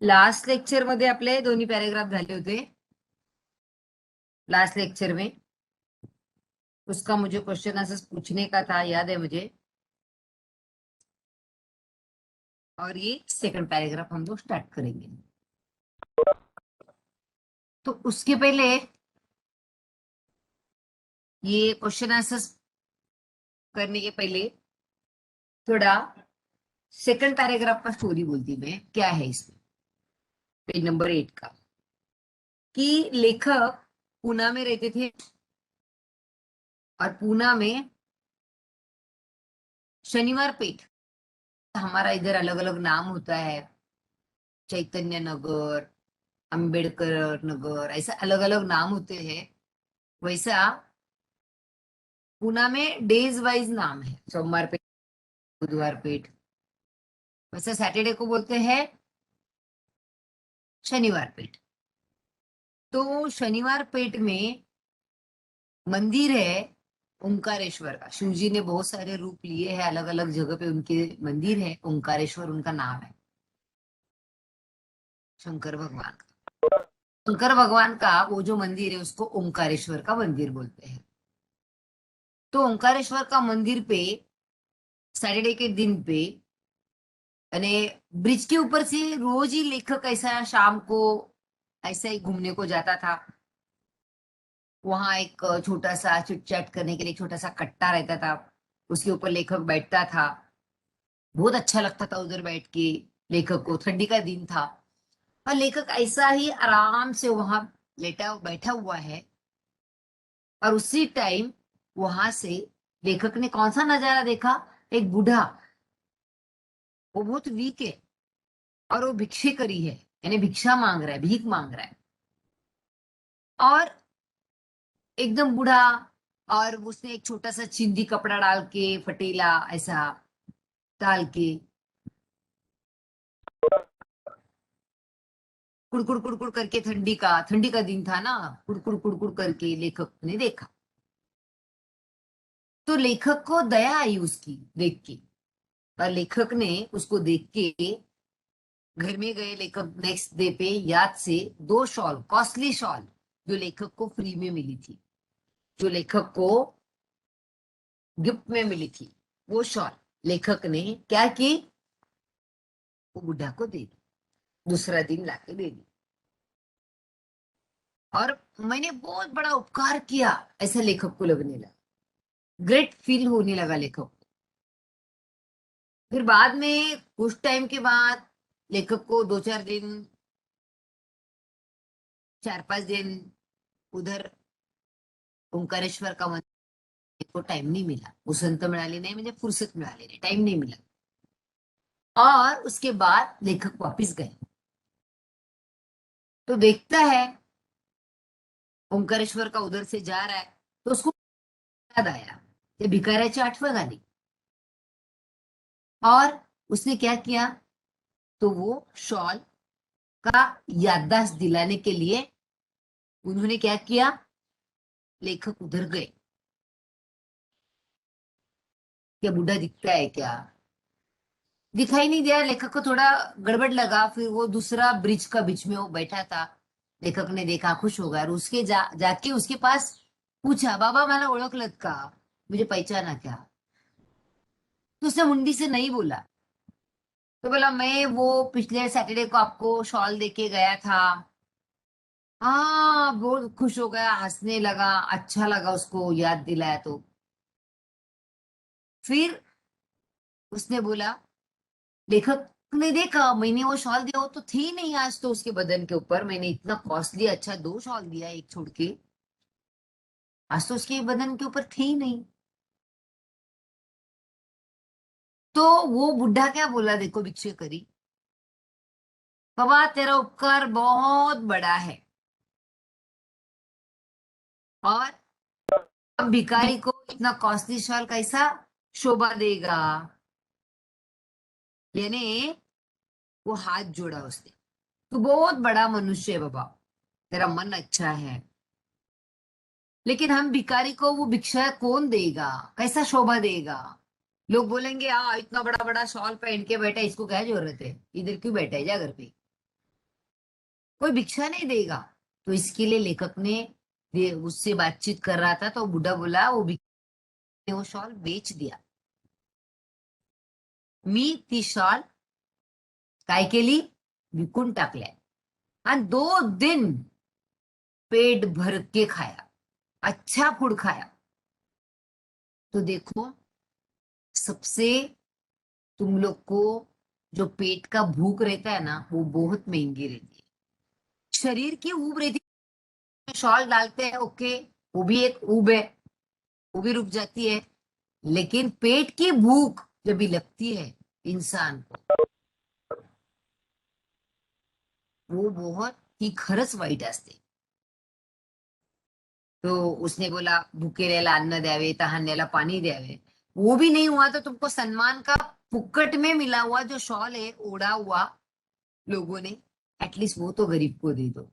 Last lecture मध्ये आपले दोन्ही पॅरेग्राफ झाले होते। लास्ट लेक्चर में उसका मुझे क्वेश्चन आंसर पूछने का था, याद है मुझे। और ये सेकंड पैराग्राफ हम लोग स्टार्ट करेंगे। तो उसके पहले ये क्वेश्चन आंसर करने के पहले थोड़ा सेकंड पैराग्राफ का स्टोरी बोलती मैं, क्या है इसमें। पेज नंबर 8 का कि लेखक पूना में रहते थे और पूना में शनिवार पेठ, हमारा इधर अलग अलग नाम होता है, चैतन्य नगर, अंबेडकर नगर, ऐसा अलग अलग नाम होते हैं। वैसा पूना में डेज वाइज नाम है, सोमवार पेठ, बुधवार पेठ। वैसे सैटरडे को बोलते हैं शनिवार पेठ। तो शनिवार पेठ में मंदिर है ओंकारेश्वर का। शिव जी ने बहुत सारे रूप लिए हैं, अलग अलग जगह पे उनके मंदिर है। ओंकारेश्वर उनका नाम है, शंकर भगवान का। शंकर भगवान का वो जो मंदिर है उसको ओंकारेश्वर का मंदिर बोलते हैं। तो ओंकारेश्वर का मंदिर पे सैटरडे के दिन पे अने ब्रिज के ऊपर से रोज ही लेखक ऐसा शाम को ऐसा ही घूमने को जाता था। वहां एक छोटा सा चिट चैट करने के लिए छोटा सा कट्टा रहता था, उसके ऊपर लेखक बैठता था। बहुत अच्छा लगता था उधर बैठ के लेखक को। ठंडी का दिन था और लेखक ऐसा ही आराम से वहां लेटा बैठा हुआ है। और उसी टाइम वहां से लेखक ने कौन सा नजारा देखा? एक बूढ़ा, वो बहुत वीक है और वो भिक्षे करी है, यानी भिक्षा मांग रहा है, भीख मांग रहा है। और एकदम बूढ़ा, और उसने एक छोटा सा चिंदी कपड़ा डाल के फटेला ऐसा डाल के कुड़कुड़ कुड़कुड़ करके, ठंडी का दिन था ना, कुड़कुड़ कुड़कुड़ करके लेखक ने देखा। तो लेखक को दया आई उसकी देख के, और लेखक ने उसको देख के घर में गए। लेखक नेक्स्ट डे पे याद से दो शॉल, कॉस्टली शॉल, जो लेखक को फ्री में मिली थी, जो लेखक को गिफ्ट में मिली थी, वो शॉल लेखक ने क्या की, वो बुढ़ा को दे दी। दूसरा दिन लाके दे दी। और मैंने बहुत बड़ा उपकार किया ऐसा लेखक को लगने लगा, ग्रेट फील होने लगा लेखक को। फिर बाद में कुछ टाइम के बाद लेखक को 2-4 दिन, 4-5 दिन उधर ओंकारेश्वर का मंदिर को टाइम नहीं मिला, उसंत मिळाली नहीं, मुझे फुर्सत मिळाली नहीं, टाइम नहीं मिला। और उसके बाद लेखक वापिस गए तो देखता है ओंकारेश्वर का उधर से जा रहा है, तो उसको याद आया, ते भिकाऱ्याची आठवण आली। और उसने क्या किया, तो वो शॉल का याददाश्त दिलाने के लिए उन्होंने क्या किया, लेखक उधर गए। क्या बूढ़ा दिखता है क्या? दिखाई नहीं दिया। लेखक को थोड़ा गड़बड़ लगा। फिर वो दूसरा ब्रिज का बीच में वो बैठा था, लेखक ने देखा, खुश हो गया और उसके जाके उसके पास पूछा, बाबा मला ओळखलत का, मुझे पहचाना क्या? तो उसने मुंडी से नहीं बोला। तो बोला, मैं वो पिछले सैटरडे को आपको शॉल देके गया था। हाँ, बहुत खुश हो गया, हंसने लगा, अच्छा लगा उसको याद दिलाया तो। फिर उसने बोला, लेखक ने देखा मैंने वो शॉल दिया, वो तो थी नहीं आज तो उसके बदन के ऊपर, मैंने इतना कॉस्टली अच्छा 2 शॉल दिया, एक छोड़ के, आज तो उसके बदन के ऊपर थी ही नहीं। तो वो बुढ़ा क्या बोला, देखो भिक्षे करी, बाबा तेरा उपकार बहुत बड़ा है, और अब भिखारी को इतना कॉस्टली शॉल कैसा शोभा देगा। यानी वो हाथ जोड़ा उसने, तू बहुत बड़ा मनुष्य है बाबा, तेरा मन अच्छा है, लेकिन हम भिखारी को वो भिक्षा कौन देगा, कैसा शोभा देगा? लोग बोलेंगे, इतना बड़ा बड़ा शॉल पहन के बैठा है, इसको क्या जरूरत है, इधर क्यों बैठा है, जा घर पे। कोई भिक्षा नहीं देगा। तो इसके लिए लेखक ने उससे बातचीत कर रहा था, तो बुढ़ा बोला वो शॉल बेच दिया। मी ती शॉल काय केली, विकून टाकल्या, आणि 2 दिन पेट भर के खाया, अच्छा फूड खाया। तो देखो, सबसे तुम लोग को जो पेट का भूख रहता है ना, वो बहुत महंगी रहती है। शरीर की ऊब रहती है, शॉल डालते हैं, ओके, वो भी एक ऊब है, वो भी रुक जाती है। लेकिन पेट की भूख जब भी लगती है इंसान को, वो बहुत ही खरंच वाईट असते। तो उसने बोला भुकेल्याला अन्न द्यावे, तहान्याला पानी द्यावे। वो भी नहीं हुआ तो तुमको सम्मान का फुक्कट में मिला हुआ जो शॉल है, ओढ़ा हुआ लोगों ने, एटलीस्ट वो तो गरीब को दे दो,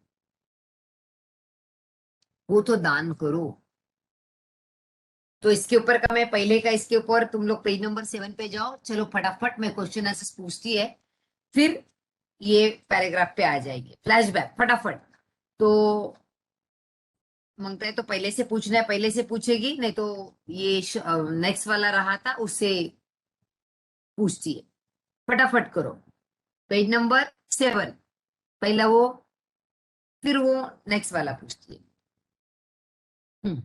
वो तो दान करो। तो इसके ऊपर का मैं पहले का, इसके ऊपर तुम लोग पेज नंबर 7 पे जाओ, चलो फटाफट मैं क्वेश्चन आंसर पूछती है, फिर ये पैराग्राफ पे आ जाएंगे, फ्लैशबैक फटाफट। तो मांगता है तो पहले से पूछना है, पहले से पूछेगी, नहीं तो ये नेक्स्ट वाला रहा था उससे पूछती है। फटाफट करो। पेज नंबर 7, पहला वो, फिर वो नेक्स्ट वाला पूछती है। हम्म।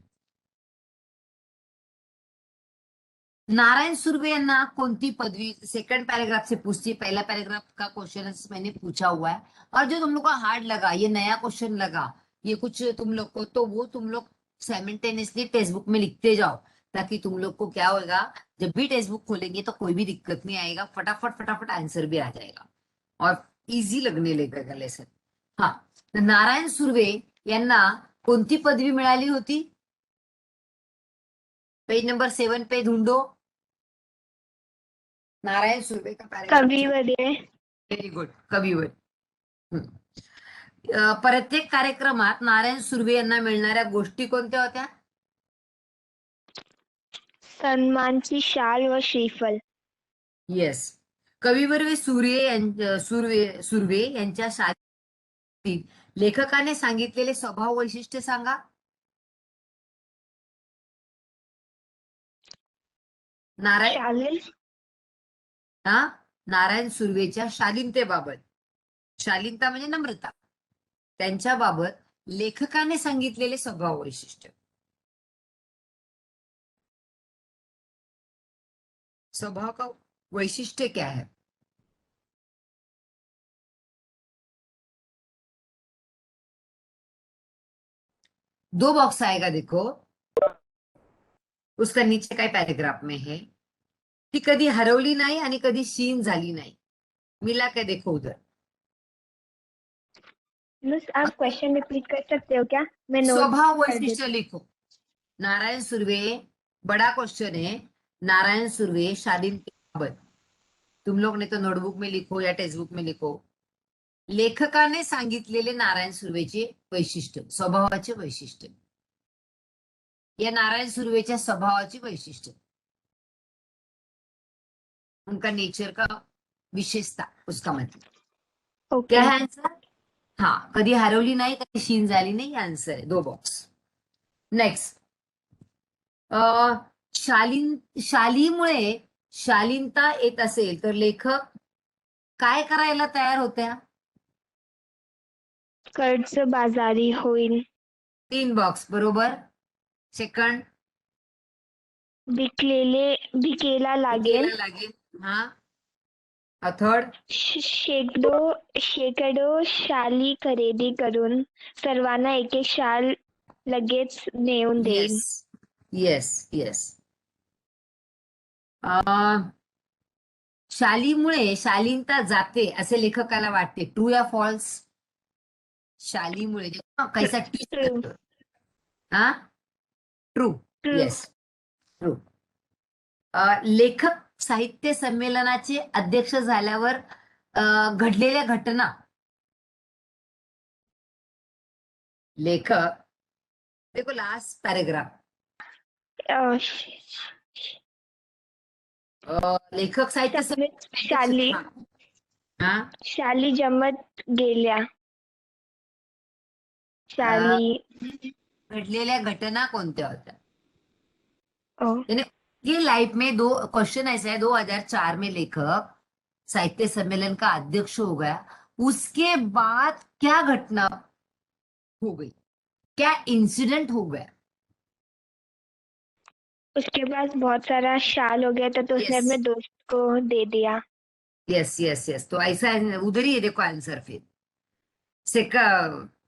नारायण सुर्वे यांना कोणती पदवी, सेकंड पैराग्राफ से पूछती है, पहला पैराग्राफ का क्वेश्चन मैंने पूछा हुआ है। और जो तुम लोग को हार्ड लगा, ये नया क्वेश्चन लगा, ये कुछ तुम लोग को, तो वो तुम लोग साइमल्टेनियसली टेक्स्ट बुक में लिखते जाओ, ताकि तुम लोग को क्या होगा, जब भी टेक्स्ट बुक खोलेंगे तो कोई भी दिक्कत नहीं आएगा, फटाफट फटाफट आंसर भी आ जाएगा और इजी लगने लगेगा लेसन। हाँ, तर नारायण सुर्वे यांना कोणती पदवी मिळाली होती? पेज नंबर 7 पे ढूंढो, नारायण सुर्वे का पैराग्राफ। कविवर्य. व्हेरी गुड, कविवर। हम्म. प्रत्येक कार्यक्रमात नारायण सुर्वे यांना मिळणाऱ्या गोष्टी कोणत्या होत्या? सन्मानची शाल व श्रीफल. येस. कविवर्य सुर्वे यांच्या शाळेत लेखकाने सांगितलेले स्वभाव वैशिष्ट्य सांगा. नारायण शालीन. हा नारायण सुर्वेच्या शालीनतेबाबत, शालीनता म्हणजे नम्रता, त्यांच्याबाबत लेखकाने सांगितलेले स्वभाव वैशिष्ट्य. स्वभाव का वैशिष्ट्य क्या है? दो बॉक्स आएगा देखो, उसका नीचे काय पैराग्राफ में है, ती कधी हरवली नाही आणि कधी शीन झाली नाही, मिला के देखो उधर. मिस आप क्वेश्चन रिपीट कर सकते हो क्या? मैं नोट स्वभाव कर वैशिष्ट्य देती लिखो. नारायण सुर्वे, बड़ा क्वेश्चन है, नारायण सुर्वे शालीन के बाबत. तुम लोग ने तो नोटबुक में लिखो या टेक्स्ट बुक में लिखो. लेखकाने सांगितलेले नारायण सुर्वेचे वैशिष्ट्य, स्वभावाचे वैशिष्ट्य, या नारायण सुर्वेच्या स्वभावाची वैशिष्ट्य, उनका नेचर का विशेषता, उसका मतलब हूँ. क्या ओके. है आंसर? हाँ, कधी हरवली नाही, कधी शीन झाली नाही, आंसर आहे, 2 बॉक्स. नेक्स्ट, शालीमुळे शालीनता येत असेल तर लेखक काय करायला तयार होत्या? कर्ज बाजारी होईल. 3 बॉक्स बरोबर. सेकंड, भिकेला लागेल. लागेल. हा, थर्ड, शेकडो शाली खरेदी करून सर्वांना एक एक शाल लगेच नेऊन देईल. Yes yes yes. शालीमुळे शालीनता जाते असे लेखकाला वाटते, ट्रू या फॉल्स? शालीमुळे कैसा ट्रू. हा, ट्रू. ट्रू. Yes, true. लेखक साहित्य संमेलनाचे अध्यक्ष झाल्यावर घडलेल्या घटना, लेखक, देखो लास्ट पैराग्राफ, लेखक साहित्य शाली हा, शाली जमत गेल्या. शाली घडलेल्या घटना कोणत्या होत्या? ओ यानी ये लाइफ में दो क्वेश्चन ऐसा है, 2004 में लेखक साहित्य सम्मेलन का अध्यक्ष हो गया, उसके बाद क्या घटना हो गई, क्या इंसिडेंट हो गया? उसके पास बहुत सारा शाल हो गया था तो उसने यस अपने दोस्त को दे दिया। यस यस यस, तो ऐसा है, उधर ही है, देखो आंसर फिर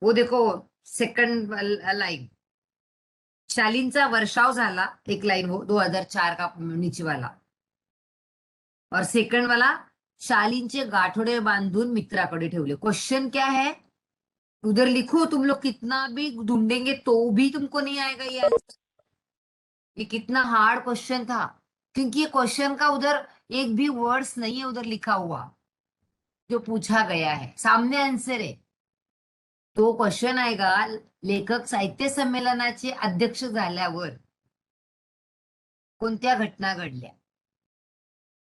वो देखो सेकंड लाइन, शालींचा वर्षाव झाला, एक लाइन वो 2004 का नीचे वाला, और सेकंड वाला शालींचे गाठोडे बांधून मित्राकडे ठेवले। क्वेश्चन क्या है, उधर लिखो, तुम लोग कितना भी ढूंढेंगे तो भी तुमको नहीं आएगा ये आंसर। ये कितना हार्ड क्वेश्चन था, क्योंकि ये क्वेश्चन का उधर एक भी वर्ड्स नहीं है उधर लिखा हुआ जो पूछा गया है, सामने आंसर है। तो क्वेश्चन आएगा, लेखक साहित्य संमेलनाचे अध्यक्ष झाल्यावर कोणत्या घटना घडल्या,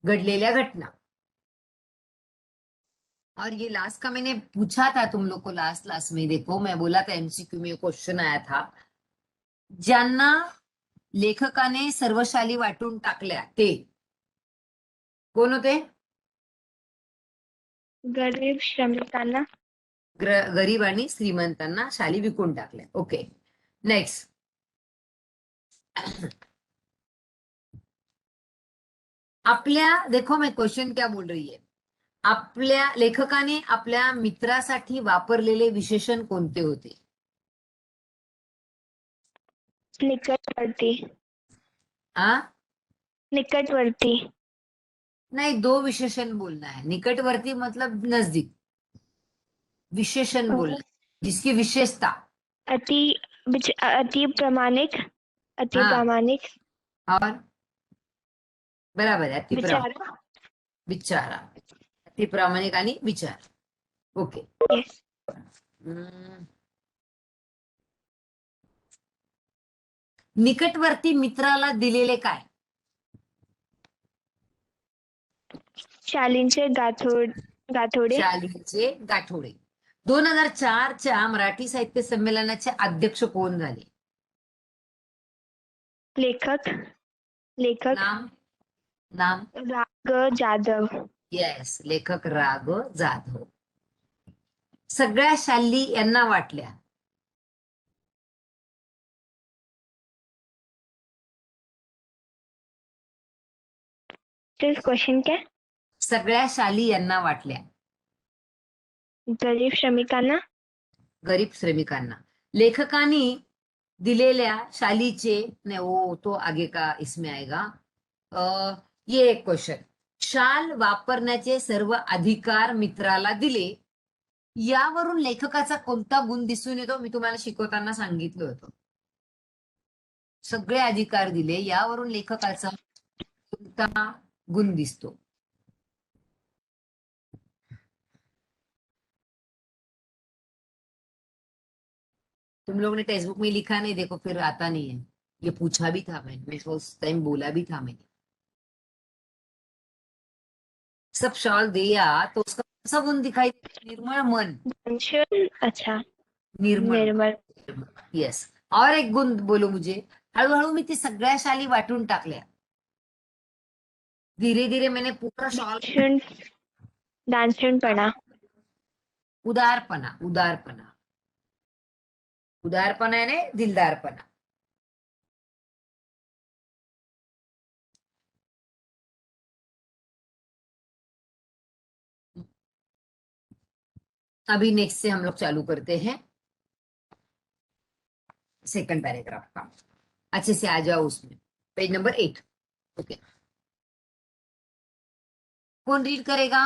घडलेल्या घटना। और ये लास्ट का मैंने पूछा था तुम लोग को, लास्ट लास्ट में देखो मैं बोला था एमसीक्यू में क्वेश्चन आया था, ज्यांना लेखकाने सर्व शाली वाटून टाकल्या ते कोण होते? गरीब श्रमिकांना. गरीब आणि श्रीमंतांना शाली विकून टाकल्या। Okay, next. आपल्या, देखो मैं क्वेश्चन क्या बोल रही है, आपल्या लेखकाने आपल्या मित्रासाठी वापरलेले विशेषण कोणते होते? निकटवर्ती. आ निकटवर्ती. नहीं, दो विशेषण बोलना है, निकटवर्ती मतलब नजदीक, विशेषण बोलना है, जिसकी विशेषता। अति अति प्रामाणिक. अति हाँ, प्रामाणिक. और बराबर आहे, अति बिचारा. विचारा, अति प्रामाणिक आणि विचार। ओके। येस. निकटवर्ती मित्राला दिलेले काय? शालींचे गाठोडे. शालीचे गाठोडे। 2004च्या मराठी साहित्य संमेलनाचे अध्यक्ष कोण झाले? लेखक. लेखक नाम, नाम? राग जाधव. येस, लेखक राग जाधव। सगळ्या शाली यांना वाटल्या, क्वेश्चन क्या. सगळ्या शाली यांना वाटल्या, गरीब श्रमिकांना. गरीब श्रमिकांना। लेखकांनी दिलेल्या शालीचे, नहीं वो तो आगे का इसमें आएगा। ये एक क्वेश्चन, शाल वापरण्याचे सर्व अधिकार मित्राला दिले, यावरून लेखकाचा कोणता गुण दिसून येतो? मी तुम्हाला शिकवताना सांगितलं होतं, सगळे अधिकार दिले, यावरून लेखकाचा कोणता गुण दिसतो? तुम लोगों ने टेक्स्ट बुक में लिखा नहीं, देखो फिर आता नहीं है। ये पूछा भी था मैंने उस टाइम बोला भी था मैंने, सब शॉल दिया तो उसका कौन सा गुण दिखाई देता? निर्मळ मन, दानशूर. अच्छा. निर्मळ निर्मल. मन, यस। और एक गुण बोलो मुझे, हळूहळू मी ती सगळ्या शाली वाटून टाकल्या, धीरे धीरे मैंने पूरा शॉल। दानशूरपणा. उदारपणा, उदारपणा, उदारपणा यानी दिलदारपणा। अभी नेक्स्ट से हम लोग चालू करते हैं सेकंड पैराग्राफ का, अच्छे से आ जाओ उसमें, पेज नंबर 8। ओके, कौन रीड करेगा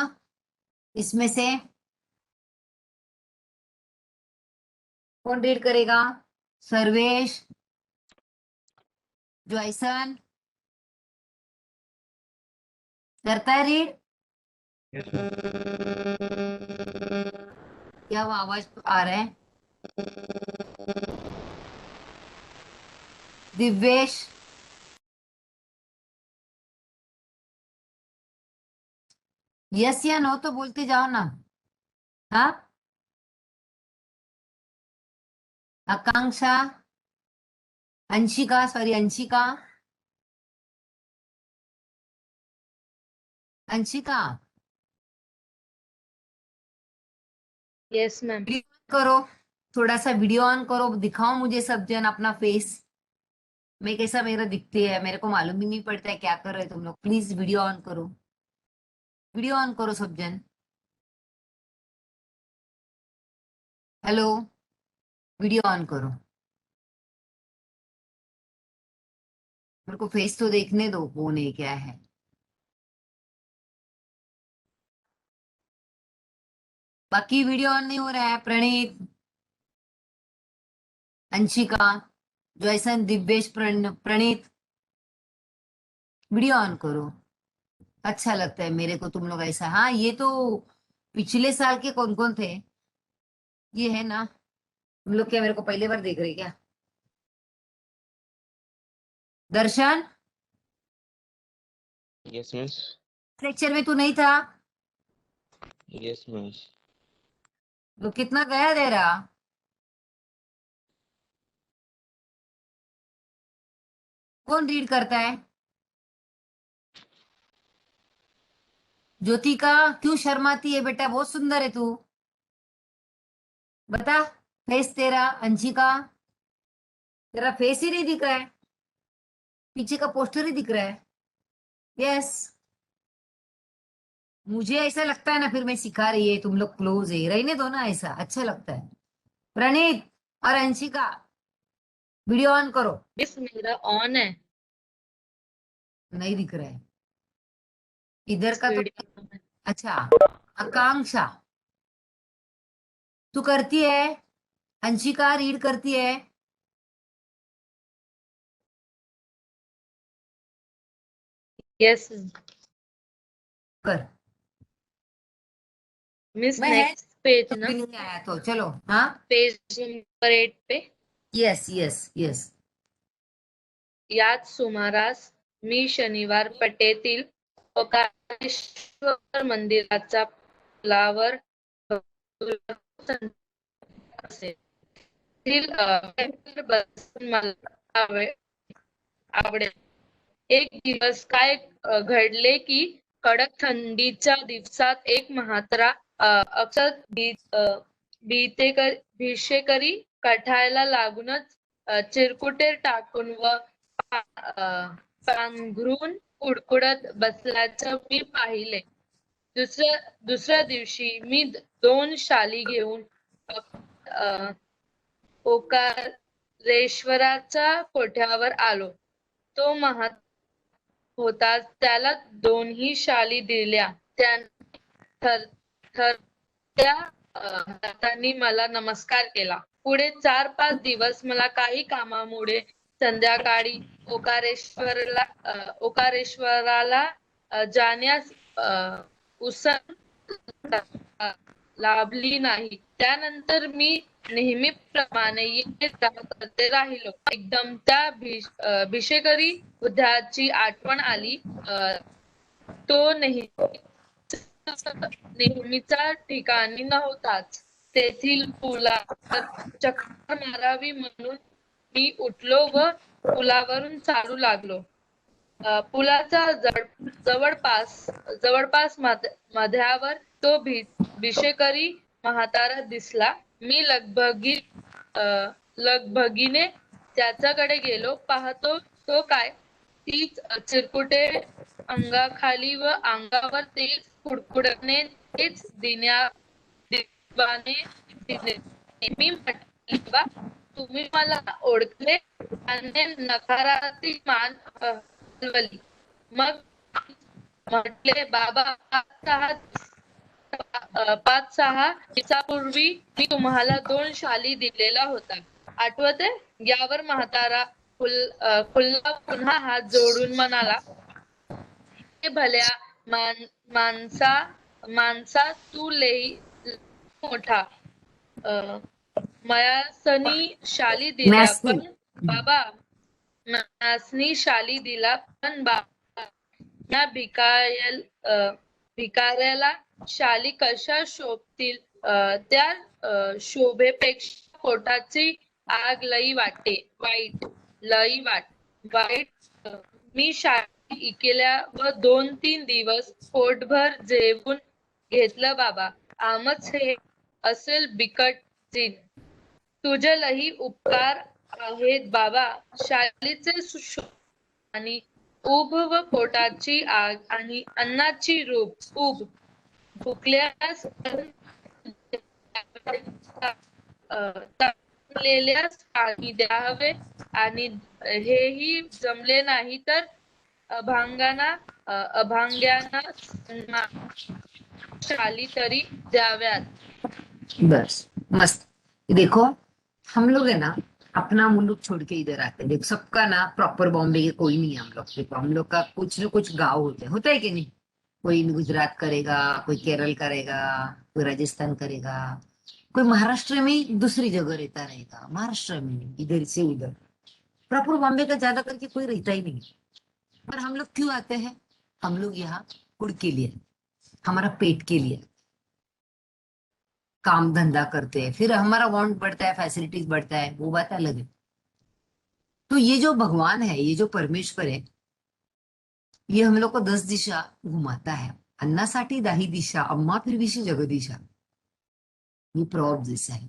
इसमें से? कौन रीड करेगा? सर्वेश, जॉयसन, करता है रीड? क्या वो आवाज आ रहा है? दिव्येश, यस या नो तो बोलते जाओ ना। हाँ, Akanksha, Anshika, sorry Anshika, Anshika yes ma'am. Video on करो, थोड़ा सा वीडियो ऑन करो, दिखाओ मुझे सब जन अपना फेस। मैं कैसा मेरा दिखती है, मेरे को मालूम ही नहीं पड़ता है क्या कर रहे तुम लोग। प्लीज वीडियो ऑन करो, वीडियो ऑन करो सब जन। हेलो, वीडियो ऑन करो, मेरे को फेस तो देखने दो, कौन है क्या है। बाकी वीडियो ऑन नहीं हो रहा है। प्रणीत, अंशिका, जॉयसन, दिव्येश, प्रणीत, वीडियो ऑन करो। अच्छा लगता है मेरे को तुम लोग ऐसा। हाँ, ये तो पिछले साल के कौन कौन थे, ये है ना। तुम लोग क्या मेरे को पहली बार देख रहे क्या? दर्शन, यस मिस। लेक्चर में तू नहीं था यस मिस। तो कितना गया दे रहा? कौन रीड करता है? ज्योतिका, क्यों शर्माती है बेटा? बहुत सुंदर है तू, बता। फेस तेरा, अंशिका, तेरा फेस ही नहीं दिख रहा है, पीछे का पोस्टर ही दिख रहा है। यस, मुझे ऐसा लगता है ना, फिर मैं सिखा रही है, तुम लोग क्लोज है, रहने दो ना, ऐसा अच्छा लगता है। प्रणीत और अंशिका, वीडियो ऑन करो। मिस मेरा ऑन है नहीं दिख रहा है इधर का तो। वीडियो। अच्छा, आकांक्षा, तू करती है? अंशिका रीड करती है? यस कर। मिस, मैं है नेक्स्ट पेज तो ना, भी नहीं आया तो चलो। हाँ, पेज नंबर 8 पे। Yes yes yes. याच सुमारास मी शनिवार पेठेतील ओंकारेश्वर मंदिराच्या पुलावर असेल. टेम्पल बसून मला आवडेल. एक दिवस काय घडले की कडक थंडीच्या दिवसात एक म्हातारा अक्षर भिषेकरी कठायला लागूनच चिरकुटे टाकून व पांघरून कुडकुडत बसल्याचं मी पाहिले. दुसऱ्या दिवशी मी 2 शाली घेऊन अ, ओंकारेश्वराच्या कोठ्यावर आलो. तो होता, त्याला 2ही शाली दिल्या. थर थर त्या हातांनी मला नमस्कार केला. पुढे 4-5 दिवस मला काही कामामुळे संध्याकाळी ओंकारेश्वराला जाण्यास उसण लाभली नाही. त्यानंतर मी नेहमीप्रमाणे येत करते राहिलो. एकदम त्या भिषेकरी बुद्धाची आठवण आली. तो नेहमीच्या ठिकाणी नव्हताच. तेथील पुलावर चक्कर मारावी म्हणून मी उठलो व पुलावरून चालू लागलो. पुलाच्या जवळपास मध्यावर तो भिषेकरी म्हातारा दिसला. मी लगबगीने त्याच्याकडे गेलो. पाहतो तो काय, तीच चिरकुटे अंगाखाली व अंगावर तेच कुडकुडणे, तेच दिवाने दिले. मी म्हटले, बा, तुम्ही मला ओळखले? त्याने नकारार्थी मान हलवली. मग म्हटले, बाबा, 5-6 दिवसापूर्वी मी तुम्हाला 2 शाली दिलेला होता, आठवते? यावर म्हातारा खुल्ला पुन्हा हात जोडून म्हणाला, हे भल्या माणसा तू लई मोठा मयासनी शाली दिल्या, मॅस्नी. पण बाबा, मयासनी शाली दिला, पण बाबा, या भिकाऱ्याला शाली कशा शोभतील? त्या शोभेपेक्षा पोटाची आग लई वाटे वाईट लई वाईट मी शाळेत इकेल्या व 2-3 दिवस पोटभर जेवून घेतलं बाबा. आमच हे असेल बिकट चीन. तुझे लई उपकार आहेत बाबा. शालीचे आणि उब व पोटाची आग आणि अन्नाची रूप उब भुकल्यास तापलेल्यास पाणी द्यावे आणि हेही जमले नाही तर अभांग्यांना शाली तरी द्याव्यात. बस मस्त. देखो हम लोग है ना अपना मुल्क छोड़ के इधर आते हैं। देखो सबका ना प्रॉपर बॉम्बे के कोई नहीं है हम लोग। देखो हम लोग का कुछ ना कुछ गांव होता है कि नहीं। कोई गुजरात करेगा, कोई केरल करेगा, कोई राजस्थान करेगा, कोई महाराष्ट्र में दूसरी जगह रहता रहेगा, महाराष्ट्र में इधर से उधर। प्रॉपर बॉम्बे का ज्यादा करके कोई रहता ही नहीं। पर हम लोग क्यों आते हैं? हम लोग यहाँ कुड़ के लिए, हमारा पेट के लिए काम धंधा करते हैं, फिर हमारा वांट बढ़ता है, फैसिलिटीज बढ़ता है, वो बात अलग है। तो ये जो भगवान है, ये जो परमेश्वर है, ये हम लोग को 10 दिशा घुमाता है। अन्नासाठी 10 दिशा, अम्मा फिरविशी जगदीशा, ये प्रॉप जैसा है।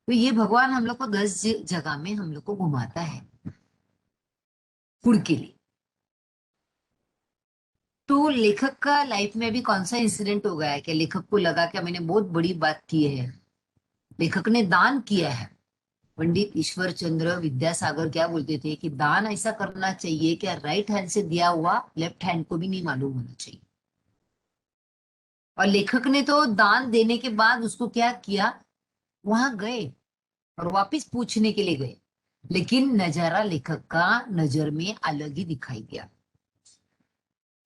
तो ये भगवान हम लोग को 10 जगह में हम लोग को घुमाता है कुड़ के लिए। तो लेखक का लाइफ में भी कौन सा इंसिडेंट हो गया है कि लेखक को लगा कि मैंने बहुत बड़ी बात की है, लेखक ने दान किया है। पंडित ईश्वर चंद्र विद्यासागर क्या बोलते थे कि दान ऐसा करना चाहिए कि राइट हैंड से दिया हुआ लेफ्ट हैंड को भी नहीं मालूम होना चाहिए। और लेखक ने तो दान देने के बाद उसको क्या किया, वहां गए और वापस पूछने के लिए गए, लेकिन नजारा लेखक का नजर में अलग ही दिखाई दिया।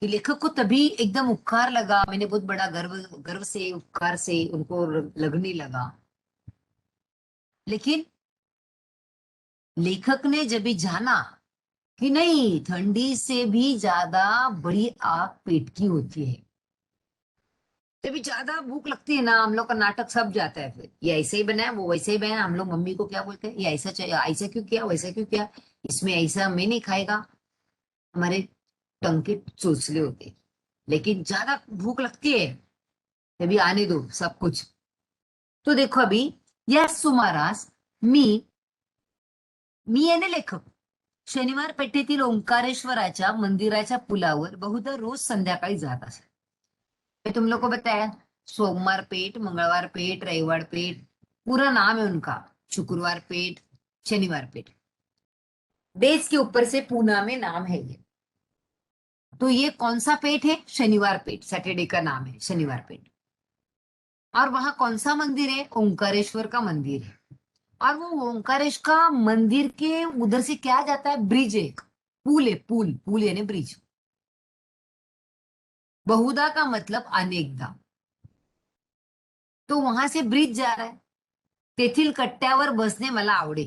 कि लेखक को तभी एकदम उपकार लगा, मैंने बहुत बड़ा गर्व गर्व से उपकार से उनको लगने लगा। लेकिन लेखक ने जब भी जाना कि नहीं, ठंडी से भी ज्यादा बड़ी आग पेट की होती है। जब भी ज्यादा भूख लगती है ना, हम लोग का नाटक सब जाता है। फिर ये ऐसे ही बना है, वो वैसे ही बना है। हम लोग मम्मी को क्या बोलते हैं, ये ऐसा चाहिए, ऐसा क्यों किया, वैसा क्यों किया, इसमें ऐसा मैं नहीं खाएगा, हमारे टंग के चोचले होते। लेकिन ज्यादा भूक लगती है तभी आने दो सब कुछ। तो देखो अभी या सुमारास मी याने लेखक शनिवार पेठेतील ओंकारेश्वराच्या मंदिराच्या पुलावर बहुधा रोज संध्याकाळी जात असे। मैं तुम लोग को बताया, सोमवार पेट, मंगलवार पेट, रविवार पेट, पूरा नाम है उनका, शुक्रवार पेट, शनिवार पेट, डेज के ऊपर से पूना में नाम है ये। तो ये कौन सा पेट है? शनिवार पेट, सैटरडे का नाम है शनिवार पेट। और वहां कौन सा मंदिर है? ओंकारेश्वर का मंदिर है। और वो ओंकारेश का मंदिर के उधर से क्या जाता है, ब्रिज, एक पुल है, पुल पुल यानी ब्रिज। बहुधा का मतलब अनेकदा। तो वहां से ब्रिज जा रहा है, तेथील कट्ट्यावर बसणे मला आवडे।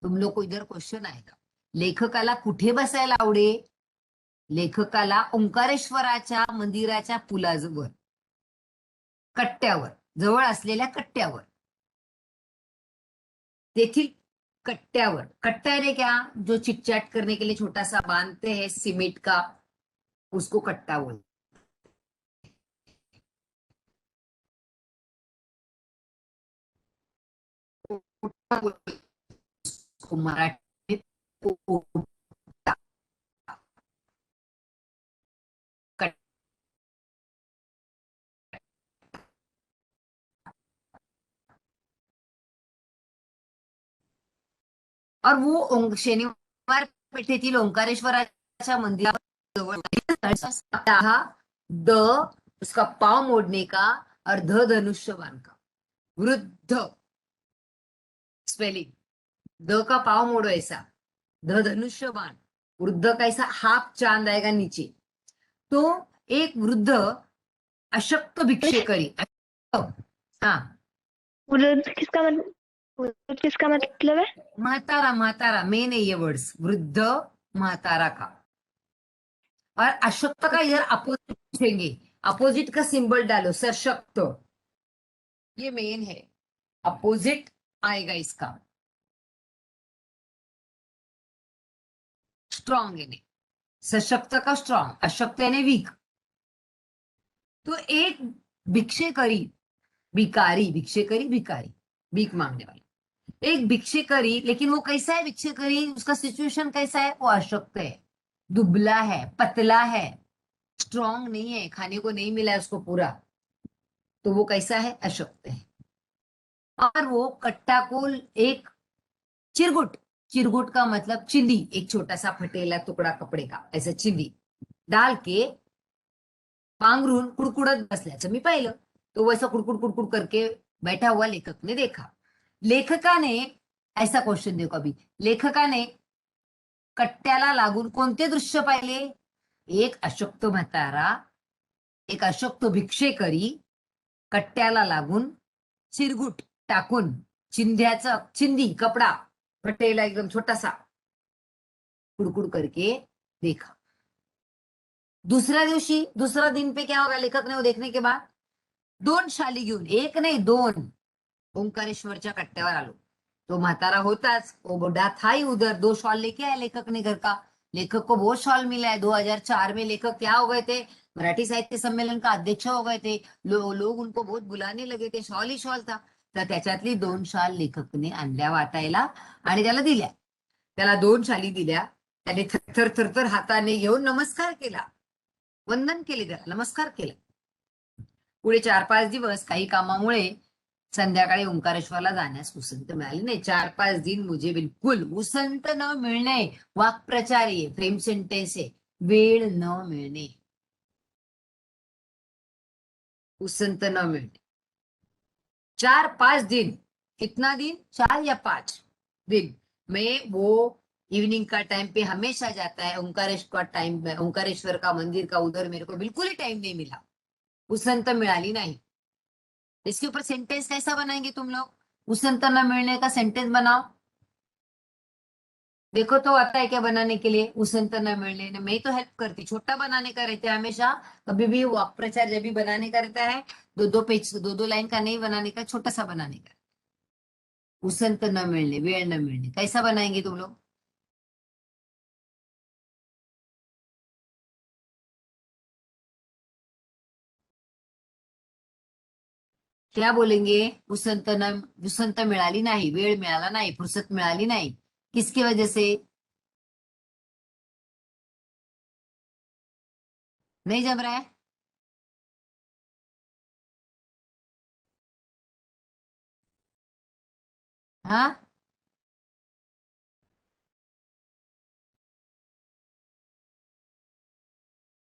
तुम लोग को इधर क्वेश्चन आएगा, लेखकाला कुठे बसायला आवडे? लेखकाला ओंकारेश्वराच्या मंदिराच्या पुलाजवळ, कट्ट्यावर, जवळ असलेल्या कट्ट्यावर, तेथील कट्ट्यावर। कट्टा है क्या, जो चिटचाट करने के लिए छोटा सा बांधते हैं सीमेंट का, उसको कट्टा बोलते। उसको मराठी में ओटा, कट- और वो शनिवार पेठेतील ओंकारेश्वराच्या मंदिराजवळ द, उसका पाव मोड़ने का, और ध धनुष्यबाण का, वृद्ध स्पेलिंग, द का पाव मोड़ो ऐसा, ध धनुष्यबाण, वृद्ध का ऐसा हाफ चांद आएगा नीचे। तो एक वृद्ध अशक्त भिक्षेकरी, हाँ, वृद्ध किसका मतलब है? महातारा, महातारा मैं नहीं ये वर्ड्स, वृद्ध महातारा का। और अशक्त का इधर अपोजिट पूछेंगे, अपोजिट का सिंबल डालो, सशक्त, ये मेन है, अपोजिट आएगा इसका। स्ट्रॉन्ग यानी सशक्त का स्ट्रॉन्ग, अशक्त यानी वीक। तो एक भिक्षेकरी, भिकारी, भिक्षेकरी भिकारी, भीख मांगने वाला, एक भिक्षेकरी, लेकिन वो कैसा है भिक्षेकरी, उसका सिचुएशन कैसा है, वो अशक्त है, दुबला है, पतला है, स्ट्रॉन्ग नहीं है, खाने को नहीं मिला है उसको पूरा, तो वो कैसा है, अशक्त है। और वो कट्टा को एक चिरगुट, चिरगुट का मतलब चिंदी, एक छोटा सा फटेला टुकड़ा कपड़े का, ऐसा चिंदी डाल के पांघरून कुडकुडत बसल्याचं मी पाहिलं। तो वैसा कुडकुड कुडकुड करके बैठा हुआ लेखक ने देखा। लेखकाने, ऐसा क्वेश्चन देखो अभी, लेखकाने कट्ट्याला लागून कोणते दृश्य पाहिले, एक अशक्त म्हातारा, एक अशक्त भिक्षेकरी कट्ट्याला लागून चिरगुट टाकून चिंध्याचा, चिंदी कपड़ा फटेला एकदम छोटा सा, कुड़कुड़ करके देखा। दूसरा दिवशी, दूसरा दिन पे क्या होगा, लेखक ने वो देखने के बाद दोन शाली घेऊन, एक नहीं दोन, ओंकारेश्वरच्या कट्ट्यावर आलो। तो म्हातारा होताच, वो बुढ़ा था ही उधर, 2 शॉल लेके आया लेखक ने घर का। लेखक को बहुत शॉल मिला है। 2004 में लेखक क्या हो गए थे, मराठी साहित्य सम्मेलन का अध्यक्ष हो गए थे। लोग उनको बहुत बुलाने लगे थे, शॉल ही शॉल था। तर त्याच्यातली 2 शाल लेखकने आणल्या वाटायला आणि त्याला दिल्या। त्याला 2 शाली दिल्या, त्याने थरथर थरथर हाताने घेऊन नमस्कार केला, वंदन केले, त्याला नमस्कार केला। पुढे 4-5 दिवस काही कामामुळे संध्याकाळी ओंकारेश्वरला जाण्यास उसंत मिळाली नाही। 4-5 दिन मुझे बिलकुल उसंत न मिळणे, वाक्प्रचार आहे, फ्रेम सेंटेन्स आहे, वेळ न मिळणे, उसंत न मिळणे। 4-5 दिन, कितना दिन, 4 या 5 दिन में वो इवनिंग का टाइम पे हमेशा जाता है। ओंकारेश्वर टाइम, ओंकारेश्वर का मंदिर का उधर मेरे को बिल्कुल ही टाइम नहीं मिला, उसंत मिळाली नाही। इसके ऊपर सेंटेंस कैसा बनाएंगे तुम लोग, उसंत न मिलने का सेंटेंस बनाओ। देखो तो आता है क्या बनाने के लिए, उसंत न मिलने, मैं तो हेल्प करती, छोटा बनाने का रहता है हमेशा। कभी भी वाक्प्रचार जब भी बनाने का रहता है, 2-2 पेज, 2-2 लाइन का नहीं बनाने का, छोटा सा बनाने का। उसंत न मिलने, वेळ न मिलने, कैसा बनाएंगे तुम लोग, क्या बोलेंगे, उसंत मिळाली नाही, वेळ मिळाला नाही, फुर्सत मिळाली नाही, किसकी वजह से, नहीं जम रहा है। हाँ,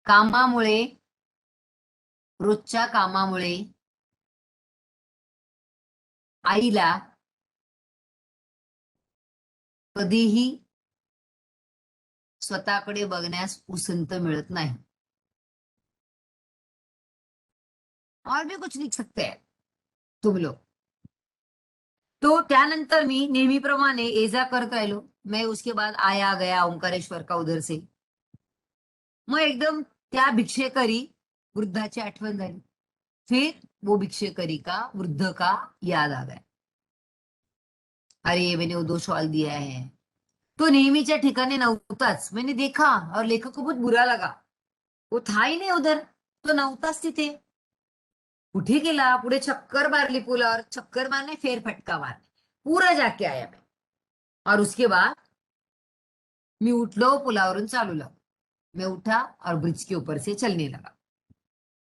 कामामुळे, रोजच्या कामामुळे आईला कधीही स्वतःकडे बघण्यास उसंत मिळत नाही। और भी कुछ लिख सकते हैं तुम लोग। तो त्यानंतर मी नेहमीप्रमाणे ये जा करत राहिलो। मैं उसके बाद आया गया ओंकारेश्वर का उधर से। मग एकदम त्या भिक्षेकरी वृद्धाची आठवण झाली। फिर वो भिक्षेकरी का, वृद्ध का याद आ गया, अरे मैंने वो 2 शॉल दिया है। तो नेहमीच्या ठिकाणी नव्हताच, मैंने देखा और लेखक को बहुत बुरा लगा, वो था ही नहीं उधर, तो नव्हताच तिथे। कुठे गेला, पुढे चक्कर मारली पुलावर, चक्कर मारने फेर फटका मारने, पूरा जाके आया मैं। और उसके बाद मी उठलो, पुलावरून चालू लागलो। मैं उठा और ब्रिज के ऊपर से चलने लगा।